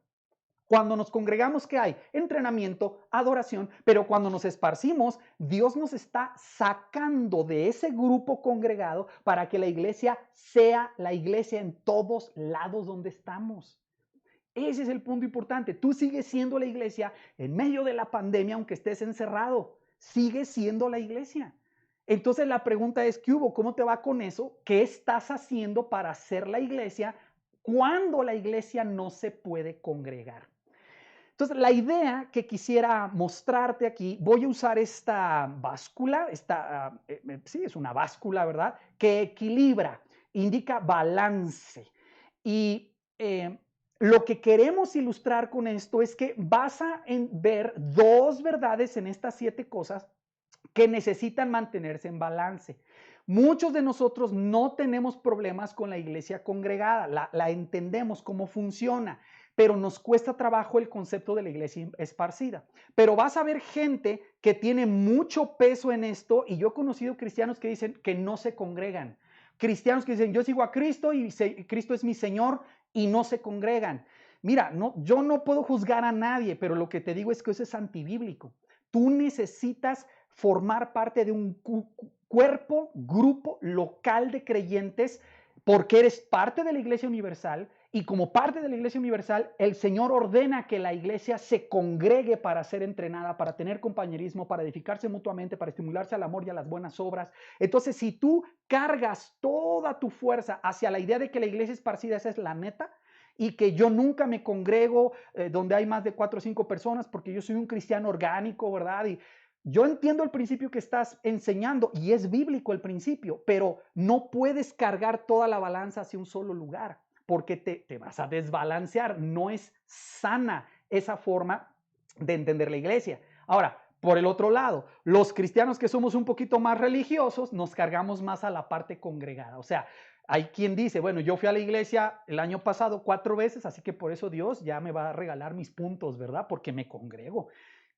Cuando nos congregamos, ¿qué hay? Entrenamiento, adoración, pero cuando nos esparcimos, Dios nos está sacando de ese grupo congregado para que la iglesia sea la iglesia en todos lados donde estamos. Ese es el punto importante. Tú sigues siendo la iglesia en medio de la pandemia, aunque estés encerrado. Sigues siendo la iglesia. Entonces la pregunta es, ¿qué hubo? ¿Cómo te va con eso? ¿Qué estás haciendo para ser la iglesia cuando la iglesia no se puede congregar? Entonces, la idea que quisiera mostrarte aquí, voy a usar esta báscula, sí, es una báscula, ¿verdad? Que equilibra, indica balance. Y lo que queremos ilustrar con esto es que vas a ver dos verdades en estas 7 cosas que necesitan mantenerse en balance. Muchos de nosotros no tenemos problemas con la iglesia congregada, la entendemos cómo funciona, pero nos cuesta trabajo el concepto de la iglesia esparcida. Pero vas a ver gente que tiene mucho peso en esto, y yo he conocido cristianos que dicen que no se congregan. Cristianos que dicen, yo sigo a Cristo y Cristo es mi Señor, y no se congregan. Mira, no, yo no puedo juzgar a nadie, pero lo que te digo es que eso es antibíblico. Tú necesitas formar parte de un cuerpo, grupo local de creyentes, porque eres parte de la Iglesia Universal, y como parte de la Iglesia Universal, el Señor ordena que la iglesia se congregue para ser entrenada, para tener compañerismo, para edificarse mutuamente, para estimularse al amor y a las buenas obras. Entonces, si tú cargas toda tu fuerza hacia la idea de que la iglesia esparcida, esa es la neta, y que yo nunca me congrego donde hay más de 4 o 5 personas porque yo soy un cristiano orgánico, ¿verdad? Y yo entiendo el principio que estás enseñando y es bíblico el principio, pero no puedes cargar toda la balanza hacia un solo lugar porque te vas a desbalancear. No es sana esa forma de entender la iglesia. Ahora, por el otro lado, los cristianos que somos un poquito más religiosos nos cargamos más a la parte congregada. O sea, hay quien dice, bueno, yo fui a la iglesia el año pasado 4 veces, así que por eso Dios ya me va a regalar mis puntos, ¿verdad? Porque me congrego.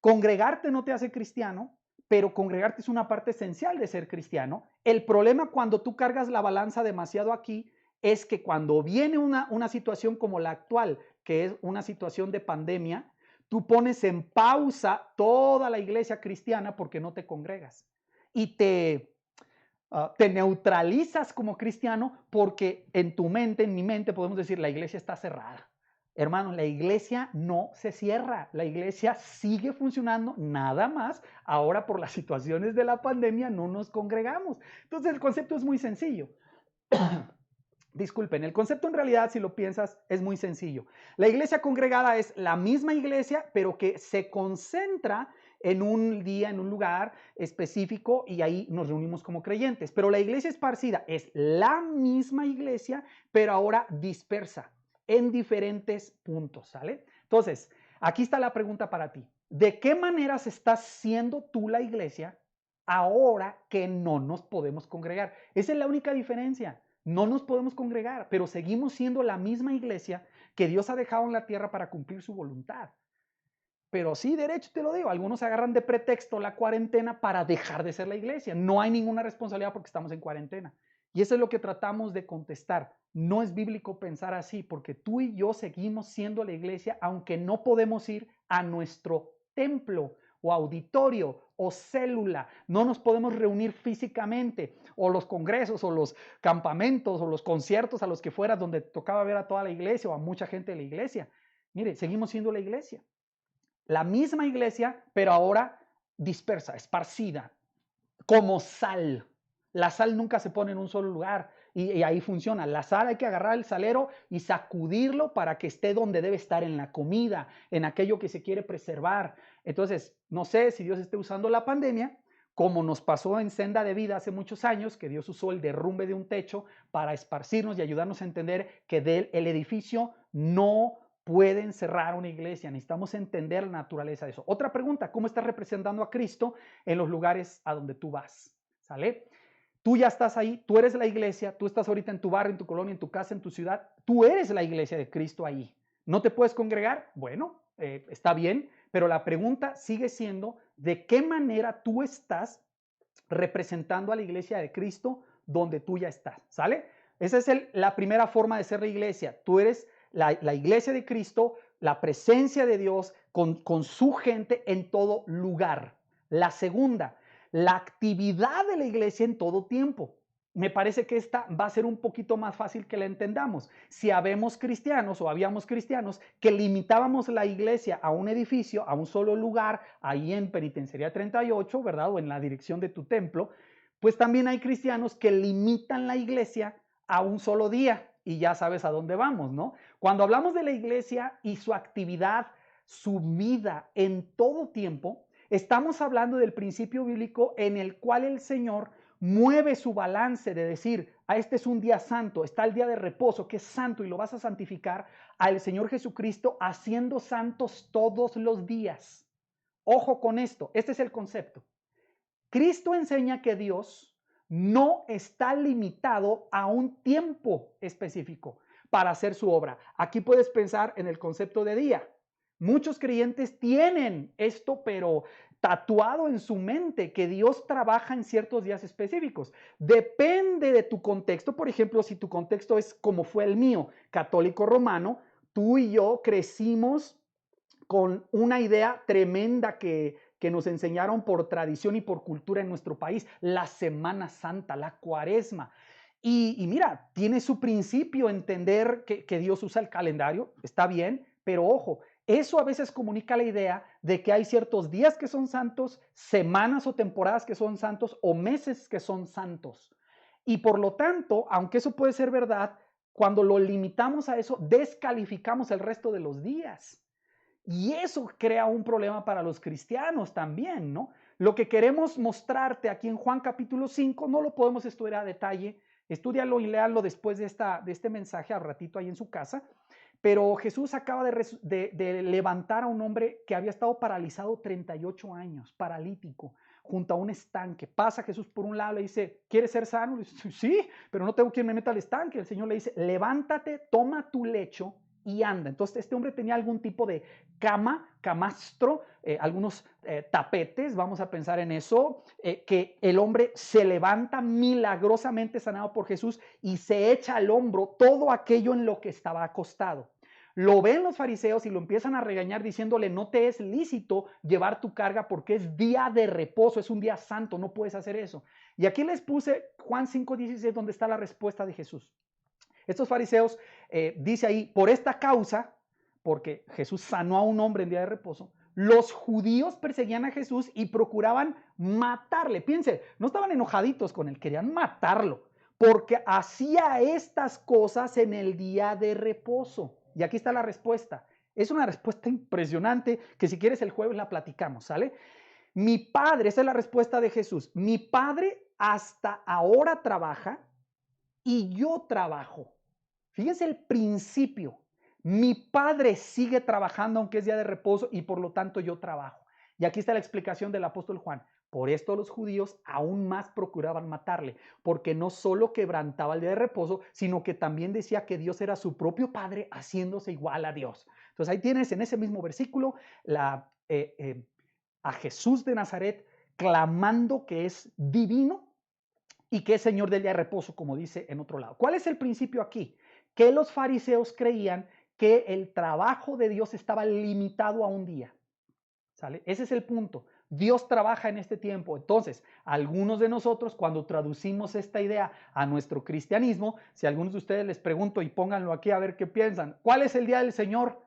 Congregarte no te hace cristiano, pero congregarte es una parte esencial de ser cristiano. El problema cuando tú cargas la balanza demasiado aquí es que cuando viene una situación como la actual, que es una situación de pandemia, tú pones en pausa toda la iglesia cristiana porque no te congregas y te neutralizas como cristiano porque en tu mente, en mi mente, podemos decir, la iglesia está cerrada. Hermano, la iglesia no se cierra, la iglesia sigue funcionando, nada más. Ahora por las situaciones de la pandemia no nos congregamos. Entonces el concepto es muy sencillo. Disculpen, el concepto en realidad, si lo piensas, es muy sencillo. La iglesia congregada es la misma iglesia, pero que se concentra en un día, en un lugar específico, y ahí nos reunimos como creyentes. Pero la iglesia esparcida es la misma iglesia, pero ahora dispersa en diferentes puntos, ¿sale? Entonces, aquí está la pregunta para ti. ¿De qué maneras estás siendo tú la iglesia ahora que no nos podemos congregar? Esa es la única diferencia. No nos podemos congregar, pero seguimos siendo la misma iglesia que Dios ha dejado en la tierra para cumplir su voluntad. Pero sí, derecho te lo digo, algunos agarran de pretexto la cuarentena para dejar de ser la iglesia. No hay ninguna responsabilidad porque estamos en cuarentena. Y eso es lo que tratamos de contestar. No es bíblico pensar así, porque tú y yo seguimos siendo la iglesia, aunque no podemos ir a nuestro templo o auditorio o célula. No nos podemos reunir físicamente, o los congresos o los campamentos o los conciertos a los que fueras donde tocaba ver a toda la iglesia o a mucha gente de la iglesia. Mire, seguimos siendo la iglesia. La misma iglesia, pero ahora dispersa, esparcida, como sal. La sal nunca se pone en un solo lugar y ahí funciona. La sal hay que agarrar el salero y sacudirlo para que esté donde debe estar, en la comida, en aquello que se quiere preservar. Entonces, no sé si Dios esté usando la pandemia, como nos pasó en Senda de Vida hace muchos años, que Dios usó el derrumbe de un techo para esparcirnos y ayudarnos a entender que el edificio no puede encerrar una iglesia. Necesitamos entender la naturaleza de eso. Otra pregunta, ¿cómo estás representando a Cristo en los lugares a donde tú vas? ¿Sale? Tú ya estás ahí, tú eres la iglesia, tú estás ahorita en tu barrio, en tu colonia, en tu casa, en tu ciudad, tú eres la iglesia de Cristo ahí. ¿No te puedes congregar? Bueno, está bien, pero la pregunta sigue siendo, ¿de qué manera tú estás representando a la iglesia de Cristo donde tú ya estás? ¿Sale? Esa es la primera forma de ser la iglesia. Tú eres la iglesia de Cristo, la presencia de Dios con su gente en todo lugar. La segunda, la actividad de la iglesia en todo tiempo. me parece que esta va a ser un poquito más fácil que la entendamos. Si habemos cristianos o habíamos cristianos que limitábamos la iglesia a un edificio, a un solo lugar, ahí en Penitenciaría 38, ¿verdad? O en la dirección de tu templo, pues también hay cristianos que limitan la iglesia a un solo día y ya sabes a dónde vamos, ¿no? Cuando hablamos de la iglesia y su actividad, su vida en todo tiempo, estamos hablando del principio bíblico en el cual el Señor mueve su balance de decir, este es un día santo, está el día de reposo, que es santo y lo vas a santificar, al Señor Jesucristo haciendo santos todos los días. Ojo con esto, este es el concepto. Cristo enseña que Dios no está limitado a un tiempo específico para hacer su obra. Aquí puedes pensar en el concepto de día. Muchos creyentes tienen esto, pero tatuado en su mente, que Dios trabaja en ciertos días específicos. Depende de tu contexto. Por ejemplo, si tu contexto es como fue el mío, católico romano, tú y yo crecimos con una idea tremenda que nos enseñaron por tradición y por cultura en nuestro país, la Semana Santa, la Cuaresma. Y mira, tiene su principio entender que Dios usa el calendario, está bien, pero ojo, eso a veces comunica la idea de que hay ciertos días que son santos, semanas o temporadas que son santos o meses que son santos. Y por lo tanto, aunque eso puede ser verdad, cuando lo limitamos a eso, descalificamos el resto de los días. Y eso crea un problema para los cristianos también, ¿no? Lo que queremos mostrarte aquí en Juan capítulo 5 no lo podemos estudiar a detalle. Estúdialo y léalo después de este mensaje al ratito ahí en su casa. Pero Jesús acaba de levantar a un hombre que había estado paralizado 38 años, paralítico, junto a un estanque. Pasa Jesús por un lado, le dice, ¿quieres ser sano? Le dice, sí, pero no tengo quien me meta al estanque. El Señor le dice, levántate, toma tu lecho y anda. Entonces este hombre tenía algún tipo de camastro, algunos tapetes, vamos a pensar en eso, que el hombre se levanta milagrosamente sanado por Jesús y se echa al hombro todo aquello en lo que estaba acostado. Lo ven los fariseos y lo empiezan a regañar diciéndole, no te es lícito llevar tu carga porque es día de reposo, es un día santo, no puedes hacer eso. Y aquí les puse Juan 5:16, donde está la respuesta de Jesús. Estos fariseos, dice ahí, por esta causa, porque Jesús sanó a un hombre en día de reposo, los judíos perseguían a Jesús y procuraban matarle. Piense, no estaban enojaditos con él, querían matarlo, porque hacía estas cosas en el día de reposo. Y aquí está la respuesta. Es una respuesta impresionante que si quieres el jueves la platicamos, ¿sale? Mi padre, esa es la respuesta de Jesús, mi padre hasta ahora trabaja y yo trabajo. Fíjense el principio. Mi padre sigue trabajando aunque es día de reposo y por lo tanto yo trabajo. Y aquí está la explicación del apóstol Juan. Por esto los judíos aún más procuraban matarle, porque no solo quebrantaba el día de reposo, sino que también decía que Dios era su propio Padre haciéndose igual a Dios. Entonces ahí tienes en ese mismo versículo a Jesús de Nazaret clamando que es divino y que es Señor del día de reposo, como dice en otro lado. ¿Cuál es el principio aquí? Que los fariseos creían que el trabajo de Dios estaba limitado a un día. ¿Sale? Ese es el punto. Dios trabaja en este tiempo. Entonces, algunos de nosotros, cuando traducimos esta idea a nuestro cristianismo, si a algunos de ustedes les pregunto y pónganlo aquí a ver qué piensan, ¿cuál es el día del Señor?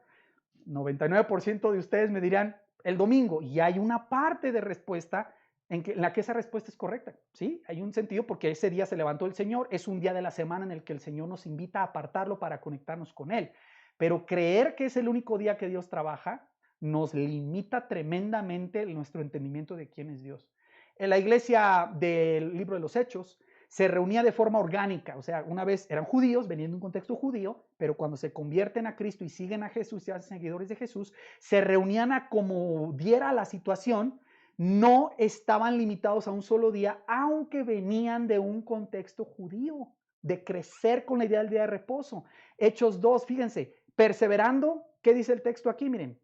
99% de ustedes me dirán el domingo. Y hay una parte de respuesta en la que esa respuesta es correcta, ¿sí? Hay un sentido porque ese día se levantó el Señor, es un día de la semana en el que el Señor nos invita a apartarlo para conectarnos con Él. Pero creer que es el único día que Dios trabaja nos limita tremendamente nuestro entendimiento de quién es Dios. En la iglesia del libro de los Hechos se reunía de forma orgánica, o sea, una vez eran judíos, venían de un contexto judío, pero cuando se convierten a Cristo y siguen a Jesús y hacen seguidores de Jesús, se reunían a como diera la situación. No estaban limitados a un solo día, aunque venían de un contexto judío, de crecer con la idea del día de reposo. Hechos 2, fíjense, perseverando, ¿qué dice el texto aquí? Miren,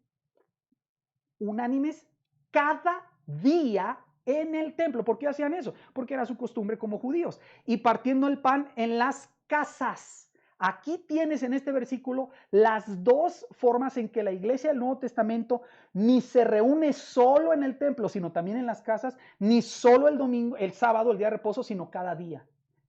unánimes cada día en el templo. ¿Por qué hacían eso? Porque era su costumbre como judíos. Y partiendo el pan en las casas. Aquí tienes en este versículo las dos formas en que la iglesia del Nuevo Testamento ni se reúne solo en el templo, sino también en las casas, ni solo el domingo, el sábado, el día de reposo, sino cada día.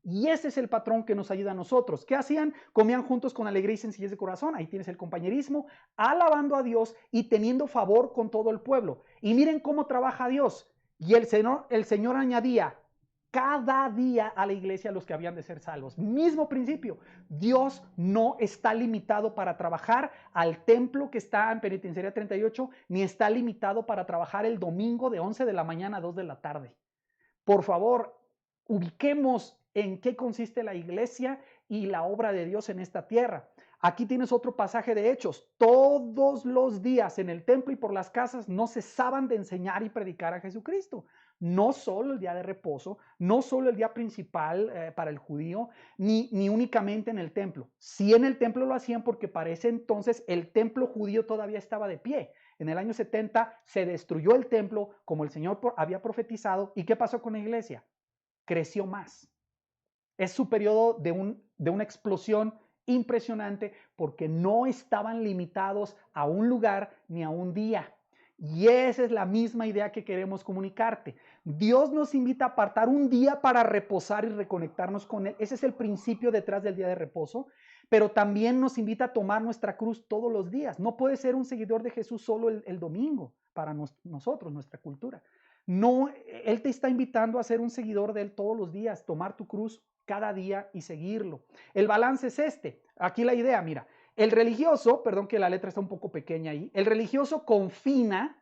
Y ese es el patrón que nos ayuda a nosotros. ¿Qué hacían? Comían juntos con alegría y sencillez de corazón. Ahí tienes el compañerismo, alabando a Dios y teniendo favor con todo el pueblo. Y miren cómo trabaja Dios. Y el Señor añadía cada día a la iglesia los que habían de ser salvos. Mismo principio. Dios no está limitado para trabajar al templo que está en Penitenciaría 38, ni está limitado para trabajar el domingo de 11 de la mañana a 2 de la tarde. Por favor, ubiquemos en qué consiste la iglesia y la obra de Dios en esta tierra. Aquí tienes otro pasaje de Hechos. Todos los días en el templo y por las casas no cesaban de enseñar y predicar a Jesucristo. No solo el día de reposo, no solo el día principal para el judío, ni únicamente en el templo. Sí, en el templo lo hacían porque para ese entonces el templo judío todavía estaba de pie. En el año 70 se destruyó el templo como el Señor había profetizado. ¿Y qué pasó con la iglesia? Creció más. Es su periodo de una explosión impresionante porque no estaban limitados a un lugar ni a un día. Y esa es la misma idea que queremos comunicarte. Dios nos invita a apartar un día para reposar y reconectarnos con Él. Ese es el principio detrás del día de reposo. Pero también nos invita a tomar nuestra cruz todos los días. No puede ser un seguidor de Jesús solo el domingo para nosotros, nuestra cultura. No, Él te está invitando a ser un seguidor de Él todos los días, tomar tu cruz cada día y seguirlo. El balance es este. Aquí la idea, mira, el religioso, perdón que la letra está un poco pequeña ahí, el religioso confina,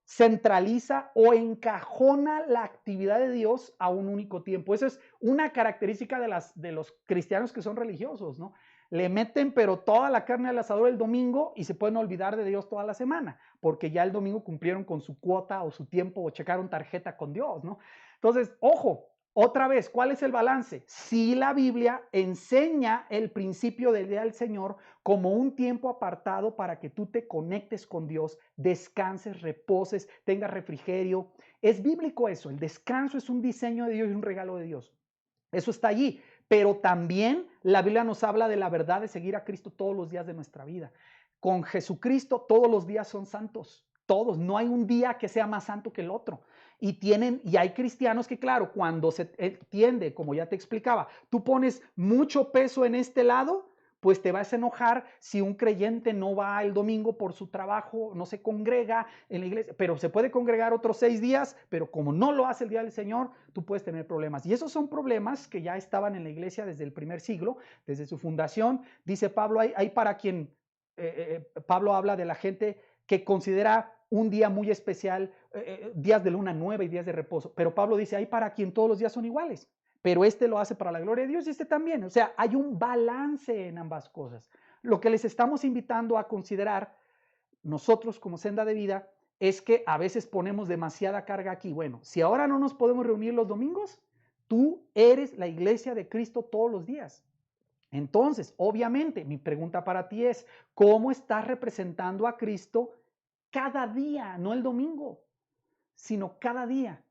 centraliza o encajona la actividad de Dios a un único tiempo. Esa es una característica de los cristianos que son religiosos, ¿no? Le meten pero toda la carne al asador el domingo y se pueden olvidar de Dios toda la semana, porque ya el domingo cumplieron con su cuota o su tiempo o checaron tarjeta con Dios, ¿no? Entonces, ojo, otra vez, ¿cuál es el balance? Si la Biblia enseña el principio del día del Señor como un tiempo apartado para que tú te conectes con Dios, descanses, reposes, tengas refrigerio. Es bíblico eso, el descanso es un diseño de Dios y un regalo de Dios. Eso está allí, pero también la Biblia nos habla de la verdad de seguir a Cristo todos los días de nuestra vida. Con Jesucristo todos los días son santos, todos, no hay un día que sea más santo que el otro. Y hay cristianos que, claro, cuando se tiende, como ya te explicaba, tú pones mucho peso en este lado, pues te vas a enojar si un creyente no va el domingo por su trabajo, no se congrega en la iglesia, pero se puede congregar otros 6 días, pero como no lo hace el día del Señor, tú puedes tener problemas. Y esos son problemas que ya estaban en la iglesia desde el primer siglo, desde su fundación. Dice Pablo, hay para quien, Pablo habla de la gente que considera un día muy especial, días de luna nueva y días de reposo, pero Pablo dice, hay para quien todos los días son iguales. Pero este lo hace para la gloria de Dios y este también. O sea, hay un balance en ambas cosas. Lo que les estamos invitando a considerar nosotros como senda de vida es que a veces ponemos demasiada carga aquí. Bueno, si ahora no nos podemos reunir los domingos, tú eres la iglesia de Cristo todos los días. Entonces, obviamente, mi pregunta para ti es, ¿cómo estás representando a Cristo cada día? No el domingo, sino cada día.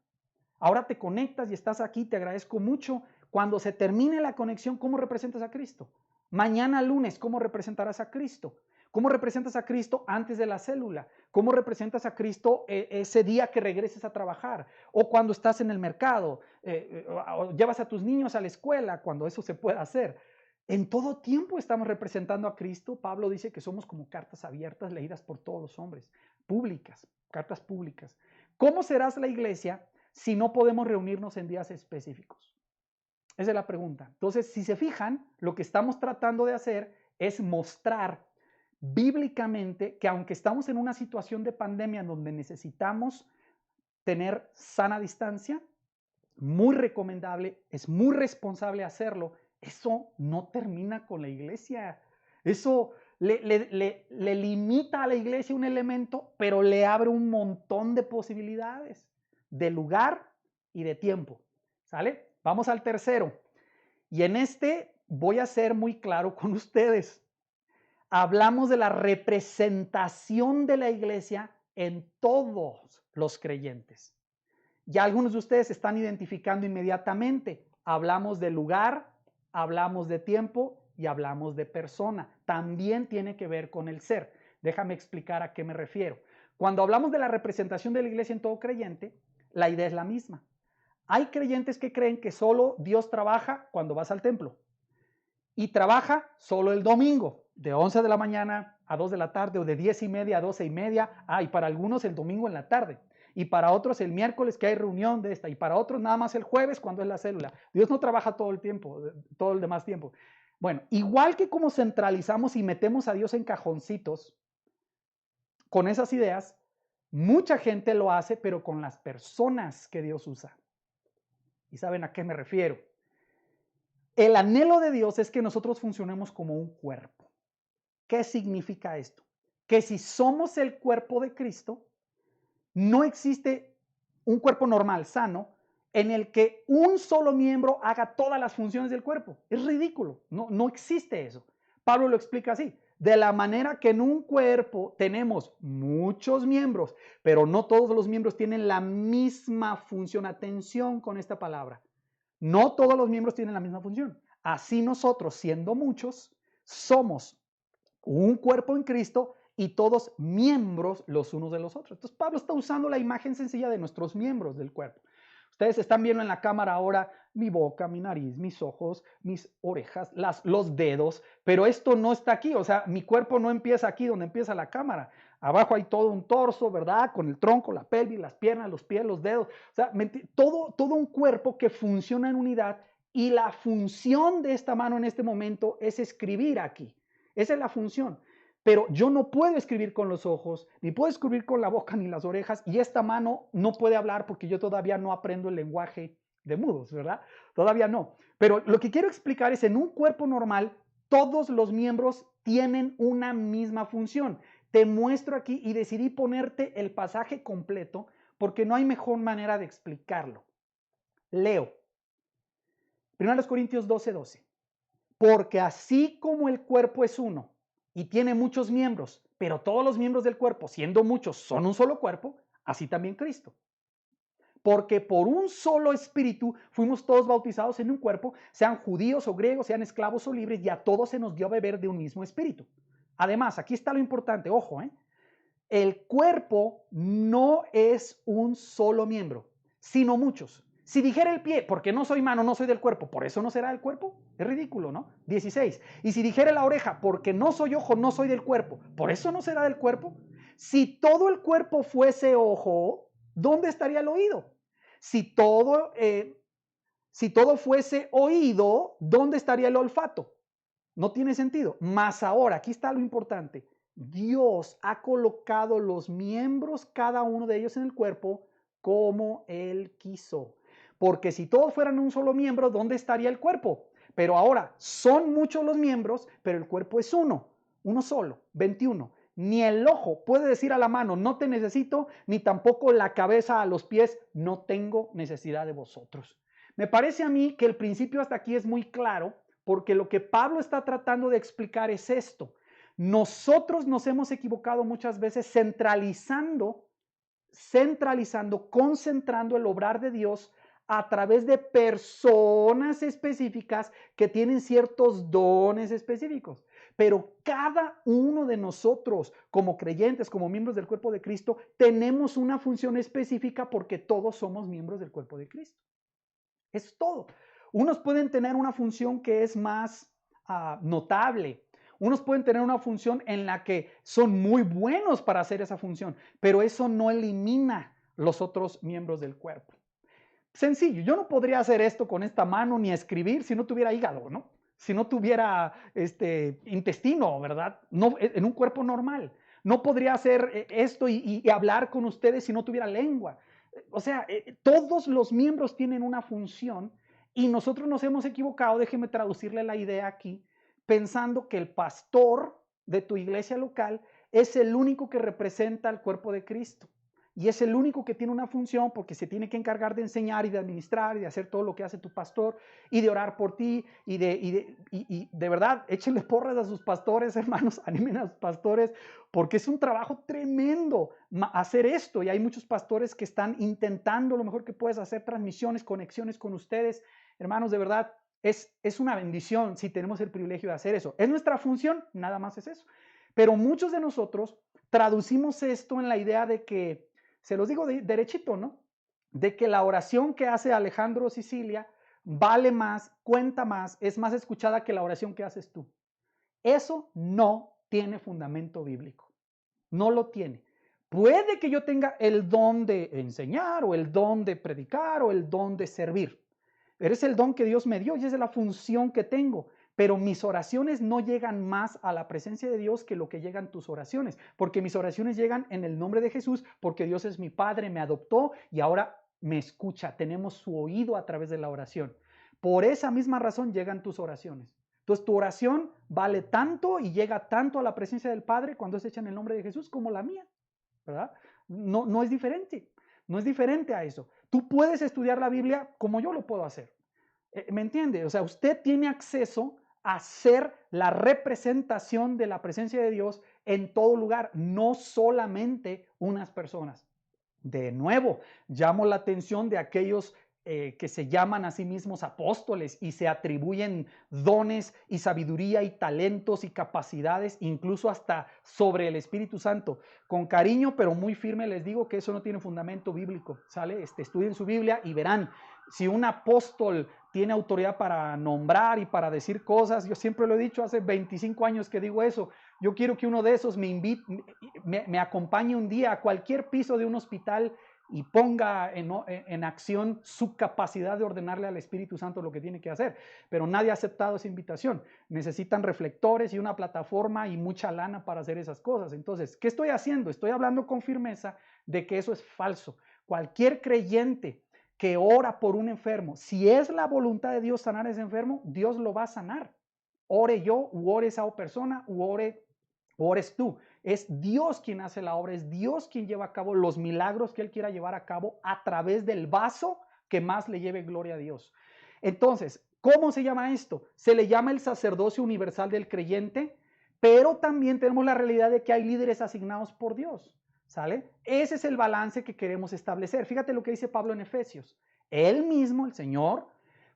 Ahora te conectas y estás aquí, te agradezco mucho. Cuando se termine la conexión, ¿cómo representas a Cristo? Mañana lunes, ¿cómo representarás a Cristo? ¿Cómo representas a Cristo antes de la célula? ¿Cómo representas a Cristo ese día que regreses a trabajar? O cuando estás en el mercado, o llevas a tus niños a la escuela, cuando eso se pueda hacer. En todo tiempo estamos representando a Cristo. Pablo dice que somos como cartas abiertas leídas por todos los hombres, públicas, cartas públicas. ¿Cómo serás la iglesia si no podemos reunirnos en días específicos? Esa es la pregunta. Entonces, si se fijan, lo que estamos tratando de hacer es mostrar bíblicamente que aunque estamos en una situación de pandemia donde necesitamos tener sana distancia, muy recomendable, es muy responsable hacerlo, eso no termina con la iglesia. Eso le limita a la iglesia un elemento, pero le abre un montón de posibilidades de lugar y de tiempo. ¿Sale? Vamos al tercero. Y en este voy a ser muy claro con ustedes. Hablamos de la representación de la iglesia en todos los creyentes. Ya algunos de ustedes se están identificando inmediatamente. Hablamos de lugar, hablamos de tiempo y hablamos de persona. También tiene que ver con el ser. Déjame explicar a qué me refiero. Cuando hablamos de la representación de la iglesia en todo creyente, la idea es la misma. Hay creyentes que creen que solo Dios trabaja cuando vas al templo y trabaja solo el domingo, de 11 de la mañana a 2 de la tarde o de 10:30 a 12:30. Y para algunos el domingo en la tarde. Y para otros el miércoles que hay reunión de esta. Y para otros nada más el jueves cuando es la célula. Dios no trabaja todo el tiempo, todo el demás tiempo. Bueno, igual que como centralizamos y metemos a Dios en cajoncitos con esas ideas, mucha gente lo hace, pero con las personas que Dios usa. ¿Y saben a qué me refiero? El anhelo de Dios es que nosotros funcionemos como un cuerpo. ¿Qué significa esto? Que si somos el cuerpo de Cristo, no existe un cuerpo normal, sano, en el que un solo miembro haga todas las funciones del cuerpo. Es ridículo, no existe eso. Pablo lo explica así: de la manera que en un cuerpo tenemos muchos miembros, pero no todos los miembros tienen la misma función. Atención con esta palabra. No todos los miembros tienen la misma función. Así nosotros, siendo muchos, somos un cuerpo en Cristo y todos miembros los unos de los otros. Entonces Pablo está usando la imagen sencilla de nuestros miembros del cuerpo. Ustedes están viendo en la cámara ahora mi boca, mi nariz, mis ojos, mis orejas, los dedos, pero esto no está aquí. O sea, mi cuerpo no empieza aquí donde empieza la cámara. Abajo hay todo un torso, ¿verdad? Con el tronco, la pelvis, las piernas, los pies, los dedos. O sea, todo un cuerpo que funciona en unidad, y la función de esta mano en este momento es escribir aquí. Esa es la función. Pero yo no puedo escribir con los ojos, ni puedo escribir con la boca ni las orejas, y esta mano no puede hablar porque yo todavía no aprendo el lenguaje de mudos, ¿verdad? Todavía no. Pero lo que quiero explicar es, en un cuerpo normal, todos los miembros tienen una misma función. Te muestro aquí y decidí ponerte el pasaje completo porque no hay mejor manera de explicarlo. Leo. 1 Corintios 12:12. Porque así como el cuerpo es uno y tiene muchos miembros, pero todos los miembros del cuerpo, siendo muchos, son un solo cuerpo, así también Cristo. Porque por un solo espíritu fuimos todos bautizados en un cuerpo, sean judíos o griegos, sean esclavos o libres, y a todos se nos dio a beber de un mismo espíritu. Además, aquí está lo importante, ojo, el cuerpo no es un solo miembro, sino muchos. Si dijera el pie, porque no soy mano, no soy del cuerpo, ¿por eso no será del cuerpo? Es ridículo, ¿no? 16. Y si dijera la oreja, porque no soy ojo, no soy del cuerpo, ¿por eso no será del cuerpo? Si todo el cuerpo fuese ojo, ¿dónde estaría el oído? Si todo fuese oído, ¿dónde estaría el olfato? No tiene sentido. Más ahora, aquí está lo importante. Dios ha colocado los miembros, cada uno de ellos, en el cuerpo como Él quiso. Porque si todos fueran un solo miembro, ¿dónde estaría el cuerpo? Pero ahora son muchos los miembros, pero el cuerpo es uno solo. 21. Ni el ojo puede decir a la mano, no te necesito, ni tampoco la cabeza a los pies, no tengo necesidad de vosotros. Me parece a mí que el principio hasta aquí es muy claro, porque lo que Pablo está tratando de explicar es esto. Nosotros nos hemos equivocado muchas veces centralizando, concentrando el obrar de Dios a través de personas específicas que tienen ciertos dones específicos. Pero cada uno de nosotros, como creyentes, como miembros del cuerpo de Cristo, tenemos una función específica porque todos somos miembros del cuerpo de Cristo. Es todo. Unos pueden tener una función que es más notable. Unos pueden tener una función en la que son muy buenos para hacer esa función, pero eso no elimina los otros miembros del cuerpo. Sencillo, yo no podría hacer esto con esta mano ni escribir si no tuviera hígado, ¿no? Si no tuviera intestino, ¿verdad? No, en un cuerpo normal. No podría hacer esto y hablar con ustedes si no tuviera lengua. O sea, todos los miembros tienen una función y nosotros nos hemos equivocado. Déjeme traducirle la idea aquí, pensando que el pastor de tu iglesia local es el único que representa al cuerpo de Cristo. Y es el único que tiene una función porque se tiene que encargar de enseñar y de administrar y de hacer todo lo que hace tu pastor y de orar por ti y de verdad, échenle porras a sus pastores, hermanos, animen a sus pastores porque es un trabajo tremendo hacer esto y hay muchos pastores que están intentando lo mejor que puedes hacer transmisiones, conexiones con ustedes. Hermanos, de verdad, es una bendición si tenemos el privilegio de hacer eso. ¿Es nuestra función? Nada más es eso. Pero muchos de nosotros traducimos esto en la idea de que, se los digo derechito, ¿no? de que la oración que hace Alejandro Sicilia vale más, cuenta más, es más escuchada que la oración que haces tú. Eso no tiene fundamento bíblico. No lo tiene. Puede que yo tenga el don de enseñar o el don de predicar o el don de servir. Pero es el don que Dios me dio y esa es la función que tengo. Pero mis oraciones no llegan más a la presencia de Dios que lo que llegan tus oraciones. Porque mis oraciones llegan en el nombre de Jesús, porque Dios es mi Padre, me adoptó y ahora me escucha. Tenemos su oído a través de la oración. Por esa misma razón llegan tus oraciones. Entonces tu oración vale tanto y llega tanto a la presencia del Padre cuando es hecha en el nombre de Jesús como la mía, ¿verdad? No es diferente, no es diferente a eso. Tú puedes estudiar la Biblia como yo lo puedo hacer. ¿Me entiende? O sea, usted tiene acceso a ser la representación de la presencia de Dios en todo lugar, no solamente unas personas. De nuevo, llamo la atención de aquellos que se llaman a sí mismos apóstoles y se atribuyen dones y sabiduría y talentos y capacidades, incluso hasta sobre el Espíritu Santo. Con cariño, pero muy firme les digo que eso no tiene fundamento bíblico, ¿sale? Estudien su Biblia y verán, si un apóstol tiene autoridad para nombrar y para decir cosas, yo siempre lo he dicho, hace 25 años que digo eso, yo quiero que uno de esos me acompañe un día a cualquier piso de un hospital y ponga en acción su capacidad de ordenarle al Espíritu Santo lo que tiene que hacer. Pero nadie ha aceptado esa invitación. Necesitan reflectores y una plataforma y mucha lana para hacer esas cosas. Entonces, ¿qué estoy haciendo? Estoy hablando con firmeza de que eso es falso. Cualquier creyente que ora por un enfermo, si es la voluntad de Dios sanar a ese enfermo, Dios lo va a sanar. Ore yo, u ore esa persona, u ores tú. Es Dios quien hace la obra, es Dios quien lleva a cabo los milagros que Él quiera llevar a cabo a través del vaso que más le lleve gloria a Dios. Entonces, ¿cómo se llama esto? Se le llama el sacerdocio universal del creyente, pero también tenemos la realidad de que hay líderes asignados por Dios, ¿sale? Ese es el balance que queremos establecer. Fíjate lo que dice Pablo en Efesios. Él mismo, el Señor,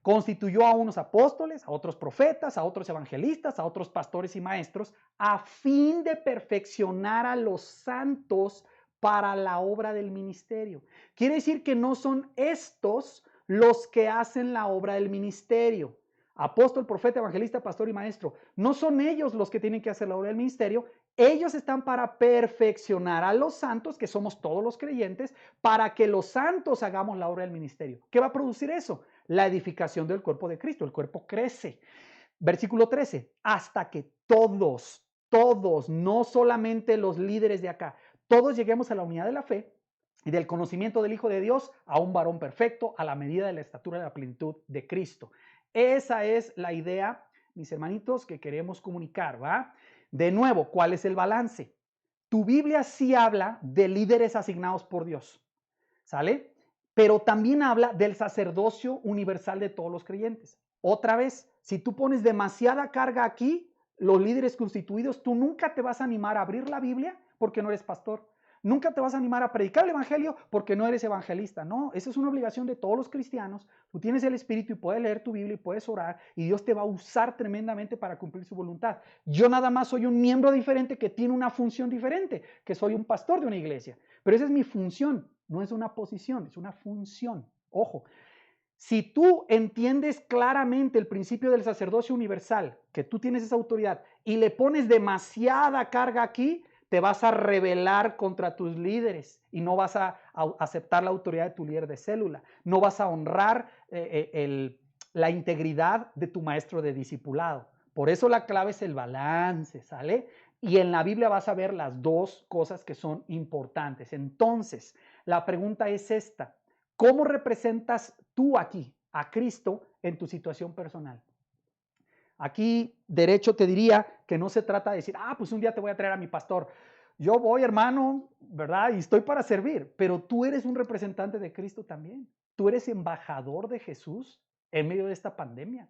constituyó a unos apóstoles, a otros profetas, a otros evangelistas, a otros pastores y maestros, a fin de perfeccionar a los santos para la obra del ministerio. Quiere decir que no son estos los que hacen la obra del ministerio. Apóstol, profeta, evangelista, pastor y maestro. No son ellos los que tienen que hacer la obra del ministerio. Ellos están para perfeccionar a los santos, que somos todos los creyentes, para que los santos hagamos la obra del ministerio. ¿Qué va a producir eso? La edificación del cuerpo de Cristo. El cuerpo crece. Versículo 13. Hasta que todos, no solamente los líderes de acá, todos lleguemos a la unidad de la fe y del conocimiento del Hijo de Dios, a un varón perfecto, a la medida de la estatura de la plenitud de Cristo. Esa es la idea, mis hermanitos, que queremos comunicar, ¿va? De nuevo, ¿cuál es el balance? Tu Biblia sí habla de líderes asignados por Dios, ¿sale? Pero también habla del sacerdocio universal de todos los creyentes. Otra vez, si tú pones demasiada carga aquí, los líderes constituidos, tú nunca te vas a animar a abrir la Biblia porque no eres pastor. Nunca te vas a animar a predicar el evangelio porque no eres evangelista. No, esa es una obligación de todos los cristianos. Tú tienes el Espíritu y puedes leer tu Biblia y puedes orar y Dios te va a usar tremendamente para cumplir su voluntad. Yo nada más soy un miembro diferente que tiene una función diferente, que soy un pastor de una iglesia. Pero esa es mi función, no es una posición, es una función. Ojo, si tú entiendes claramente el principio del sacerdocio universal, que tú tienes esa autoridad, y le pones demasiada carga aquí, te vas a rebelar contra tus líderes y no vas a aceptar la autoridad de tu líder de célula, no vas a honrar la integridad de tu maestro de discipulado. Por eso la clave es el balance, ¿sale? Y en la Biblia vas a ver las dos cosas que son importantes. Entonces, la pregunta es esta: ¿cómo representas tú aquí a Cristo en tu situación personal? Aquí, derecho, te diría que no se trata de decir, pues un día te voy a traer a mi pastor. Yo voy, hermano, ¿verdad? Y estoy para servir, pero tú eres un representante de Cristo también. Tú eres embajador de Jesús en medio de esta pandemia.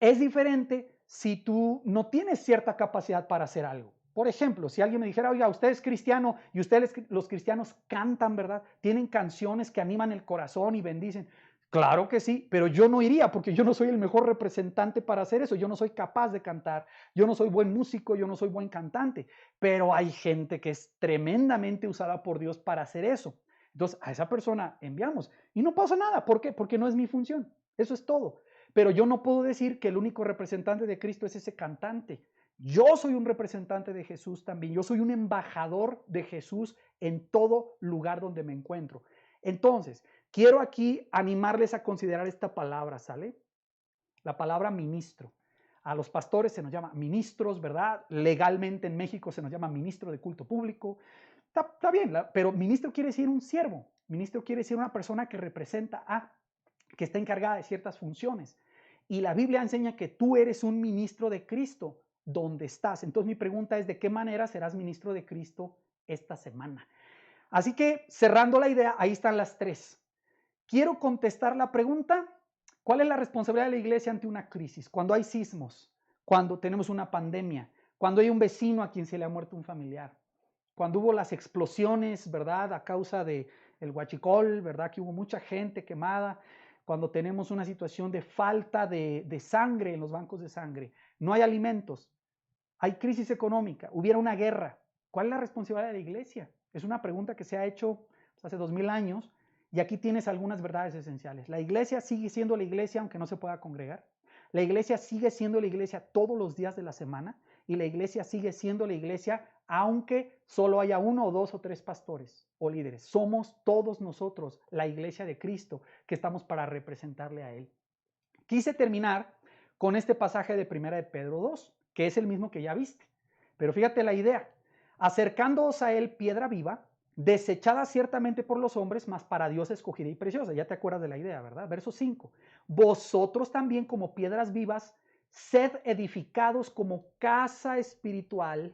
Es diferente si tú no tienes cierta capacidad para hacer algo. Por ejemplo, si alguien me dijera, oiga, usted es cristiano y ustedes los cristianos cantan, ¿verdad? Tienen canciones que animan el corazón y bendicen. Claro que sí, pero yo no iría porque yo no soy el mejor representante para hacer eso. Yo no soy capaz de cantar, yo no soy buen músico, yo no soy buen cantante, pero hay gente que es tremendamente usada por Dios para hacer eso. Entonces, a esa persona enviamos y no pasa nada. ¿Por qué? Porque no es mi función. Eso es todo. Pero yo no puedo decir que el único representante de Cristo es ese cantante. Yo soy un representante de Jesús también. Yo soy un embajador de Jesús en todo lugar donde me encuentro. Entonces, quiero aquí animarles a considerar esta palabra, ¿sale? La palabra ministro. A los pastores se nos llama ministros, ¿verdad? Legalmente en México se nos llama ministro de culto público. Está bien, pero ministro quiere decir un siervo. Ministro quiere decir una persona que representa a, que está encargada de ciertas funciones. Y la Biblia enseña que tú eres un ministro de Cristo donde estás. Entonces mi pregunta es, ¿de qué manera serás ministro de Cristo esta semana? Así que cerrando la idea, ahí están las tres. Quiero contestar la pregunta, ¿cuál es la responsabilidad de la iglesia ante una crisis? Cuando hay sismos, cuando tenemos una pandemia, cuando hay un vecino a quien se le ha muerto un familiar, cuando hubo las explosiones, ¿verdad? A causa del huachicol, ¿verdad? Que hubo mucha gente quemada, cuando tenemos una situación de falta de sangre en los bancos de sangre, no hay alimentos, hay crisis económica, hubiera una guerra. ¿Cuál es la responsabilidad de la iglesia? Es una pregunta que se ha hecho hace 2000 años y aquí tienes algunas verdades esenciales. La iglesia sigue siendo la iglesia aunque no se pueda congregar. La iglesia sigue siendo la iglesia todos los días de la semana y la iglesia sigue siendo la iglesia aunque solo haya 1 o 2 o 3 pastores o líderes. Somos todos nosotros la iglesia de Cristo que estamos para representarle a Él. Quise terminar con este pasaje de 1 de Pedro 2, que es el mismo que ya viste. Pero fíjate la idea. Acercándoos a Él piedra viva, desechada ciertamente por los hombres, mas para Dios escogida y preciosa. Ya te acuerdas de la idea, ¿verdad? Verso 5. Vosotros también como piedras vivas, sed edificados como casa espiritual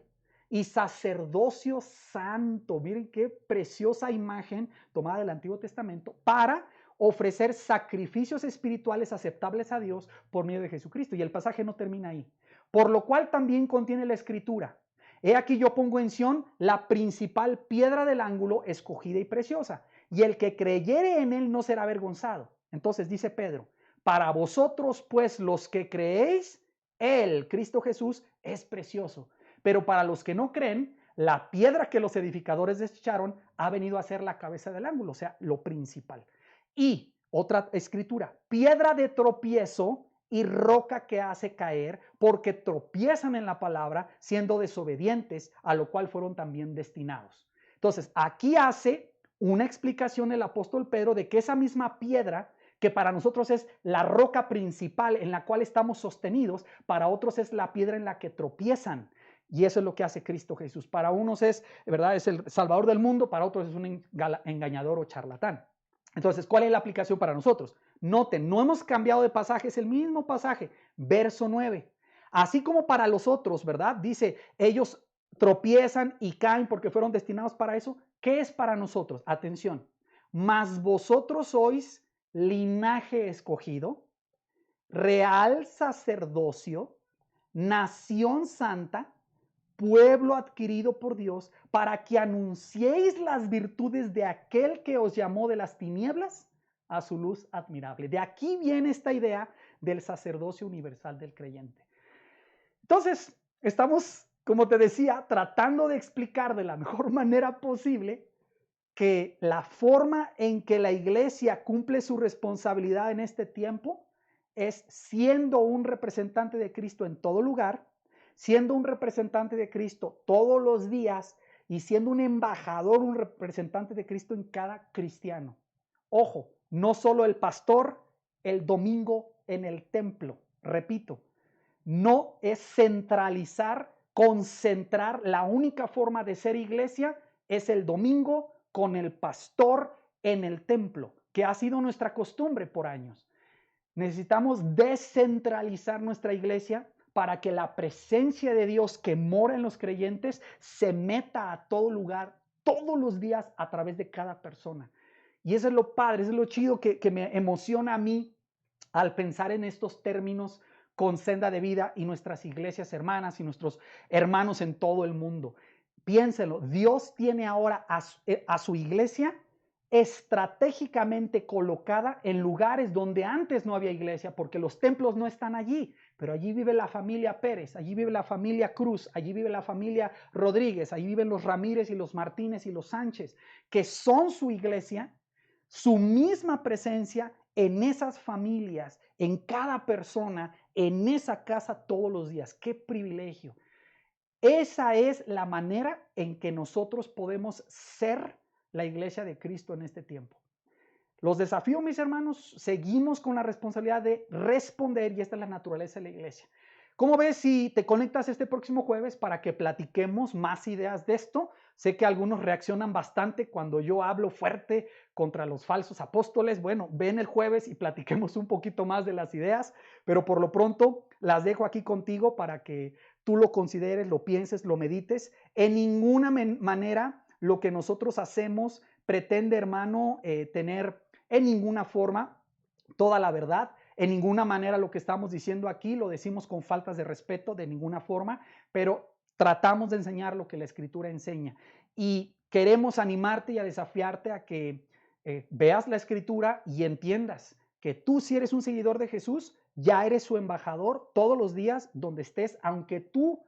y sacerdocio santo. Miren qué preciosa imagen tomada del Antiguo Testamento para ofrecer sacrificios espirituales aceptables a Dios por medio de Jesucristo. Y el pasaje no termina ahí. Por lo cual también contiene la escritura. He aquí yo pongo en Sión la principal piedra del ángulo, escogida y preciosa, y el que creyere en él no será avergonzado. Entonces dice Pedro, para vosotros pues los que creéis, él, Cristo Jesús, es precioso. Pero para los que no creen, la piedra que los edificadores desecharon ha venido a ser la cabeza del ángulo, o sea, lo principal. Y otra escritura, piedra de tropiezo y roca que hace caer, porque tropiezan en la palabra, siendo desobedientes, a lo cual fueron también destinados. Entonces, aquí hace una explicación el apóstol Pedro de que esa misma piedra, que para nosotros es la roca principal en la cual estamos sostenidos, para otros es la piedra en la que tropiezan. Y eso es lo que hace Cristo Jesús. Para unos es, ¿verdad?, es el Salvador del mundo, para otros es un engañador o charlatán. Entonces, ¿cuál es la aplicación para nosotros? Noten, no hemos cambiado de pasaje, es el mismo pasaje, verso 9. Así como para los otros, ¿verdad? Dice, ellos tropiezan y caen porque fueron destinados para eso. ¿Qué es para nosotros? Atención, mas vosotros sois linaje escogido, real sacerdocio, nación santa, pueblo adquirido por Dios, para que anunciéis las virtudes de aquel que os llamó de las tinieblas a su luz admirable. De aquí viene esta idea del sacerdocio universal del creyente. Entonces, estamos, como te decía, tratando de explicar de la mejor manera posible que la forma en que la iglesia cumple su responsabilidad en este tiempo es siendo un representante de Cristo en todo lugar, siendo un representante de Cristo todos los días y siendo un embajador, un representante de Cristo en cada cristiano. Ojo, no solo el pastor el domingo en el templo, repito, no es centralizar, concentrar, la única forma de ser iglesia es el domingo con el pastor en el templo, que ha sido nuestra costumbre por años. Necesitamos descentralizar nuestra iglesia para que la presencia de Dios que mora en los creyentes se meta a todo lugar, todos los días, a través de cada persona. Y eso es lo padre, eso es lo chido que me emociona a mí al pensar en estos términos con Senda de Vida y nuestras iglesias hermanas y nuestros hermanos en todo el mundo. Piénselo, Dios tiene ahora a su iglesia estratégicamente colocada en lugares donde antes no había iglesia, porque los templos no están allí, pero allí vive la familia Pérez, allí vive la familia Cruz, allí vive la familia Rodríguez, allí viven los Ramírez y los Martínez y los Sánchez, que son su iglesia, su misma presencia en esas familias, en cada persona, en esa casa todos los días. ¡Qué privilegio! Esa es la manera en que nosotros podemos ser la iglesia de Cristo en este tiempo. Los desafíos, mis hermanos, seguimos con la responsabilidad de responder y esta es la naturaleza de la iglesia. ¿Cómo ves si te conectas este próximo jueves para que platiquemos más ideas de esto? Sé que algunos reaccionan bastante cuando yo hablo fuerte contra los falsos apóstoles. Bueno, ven el jueves y platiquemos un poquito más de las ideas, pero por lo pronto las dejo aquí contigo para que tú lo consideres, lo pienses, lo medites. En ninguna manera lo que nosotros hacemos pretende, hermano, tener en ninguna forma toda la verdad. En ninguna manera lo que estamos diciendo aquí lo decimos con faltas de respeto, de ninguna forma, pero tratamos de enseñar lo que la Escritura enseña. Y queremos animarte y a desafiarte a que veas la Escritura y entiendas que tú, si eres un seguidor de Jesús, ya eres su embajador todos los días donde estés, aunque tu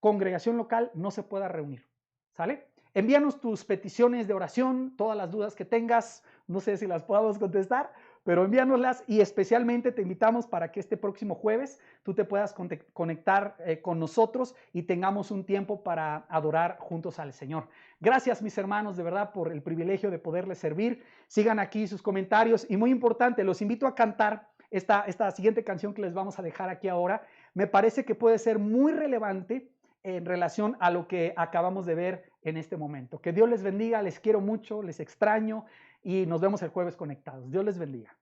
congregación local no se pueda reunir. ¿Sale? Envíanos tus peticiones de oración, todas las dudas que tengas, no sé si las podamos contestar, pero envíanoslas y especialmente te invitamos para que este próximo jueves tú te puedas conectar con nosotros y tengamos un tiempo para adorar juntos al Señor. Gracias, mis hermanos, de verdad, por el privilegio de poderles servir. Sigan aquí sus comentarios y muy importante, los invito a cantar esta siguiente canción que les vamos a dejar aquí ahora. Me parece que puede ser muy relevante en relación a lo que acabamos de ver en este momento. Que Dios les bendiga, les quiero mucho, les extraño y nos vemos el jueves conectados. Dios les bendiga.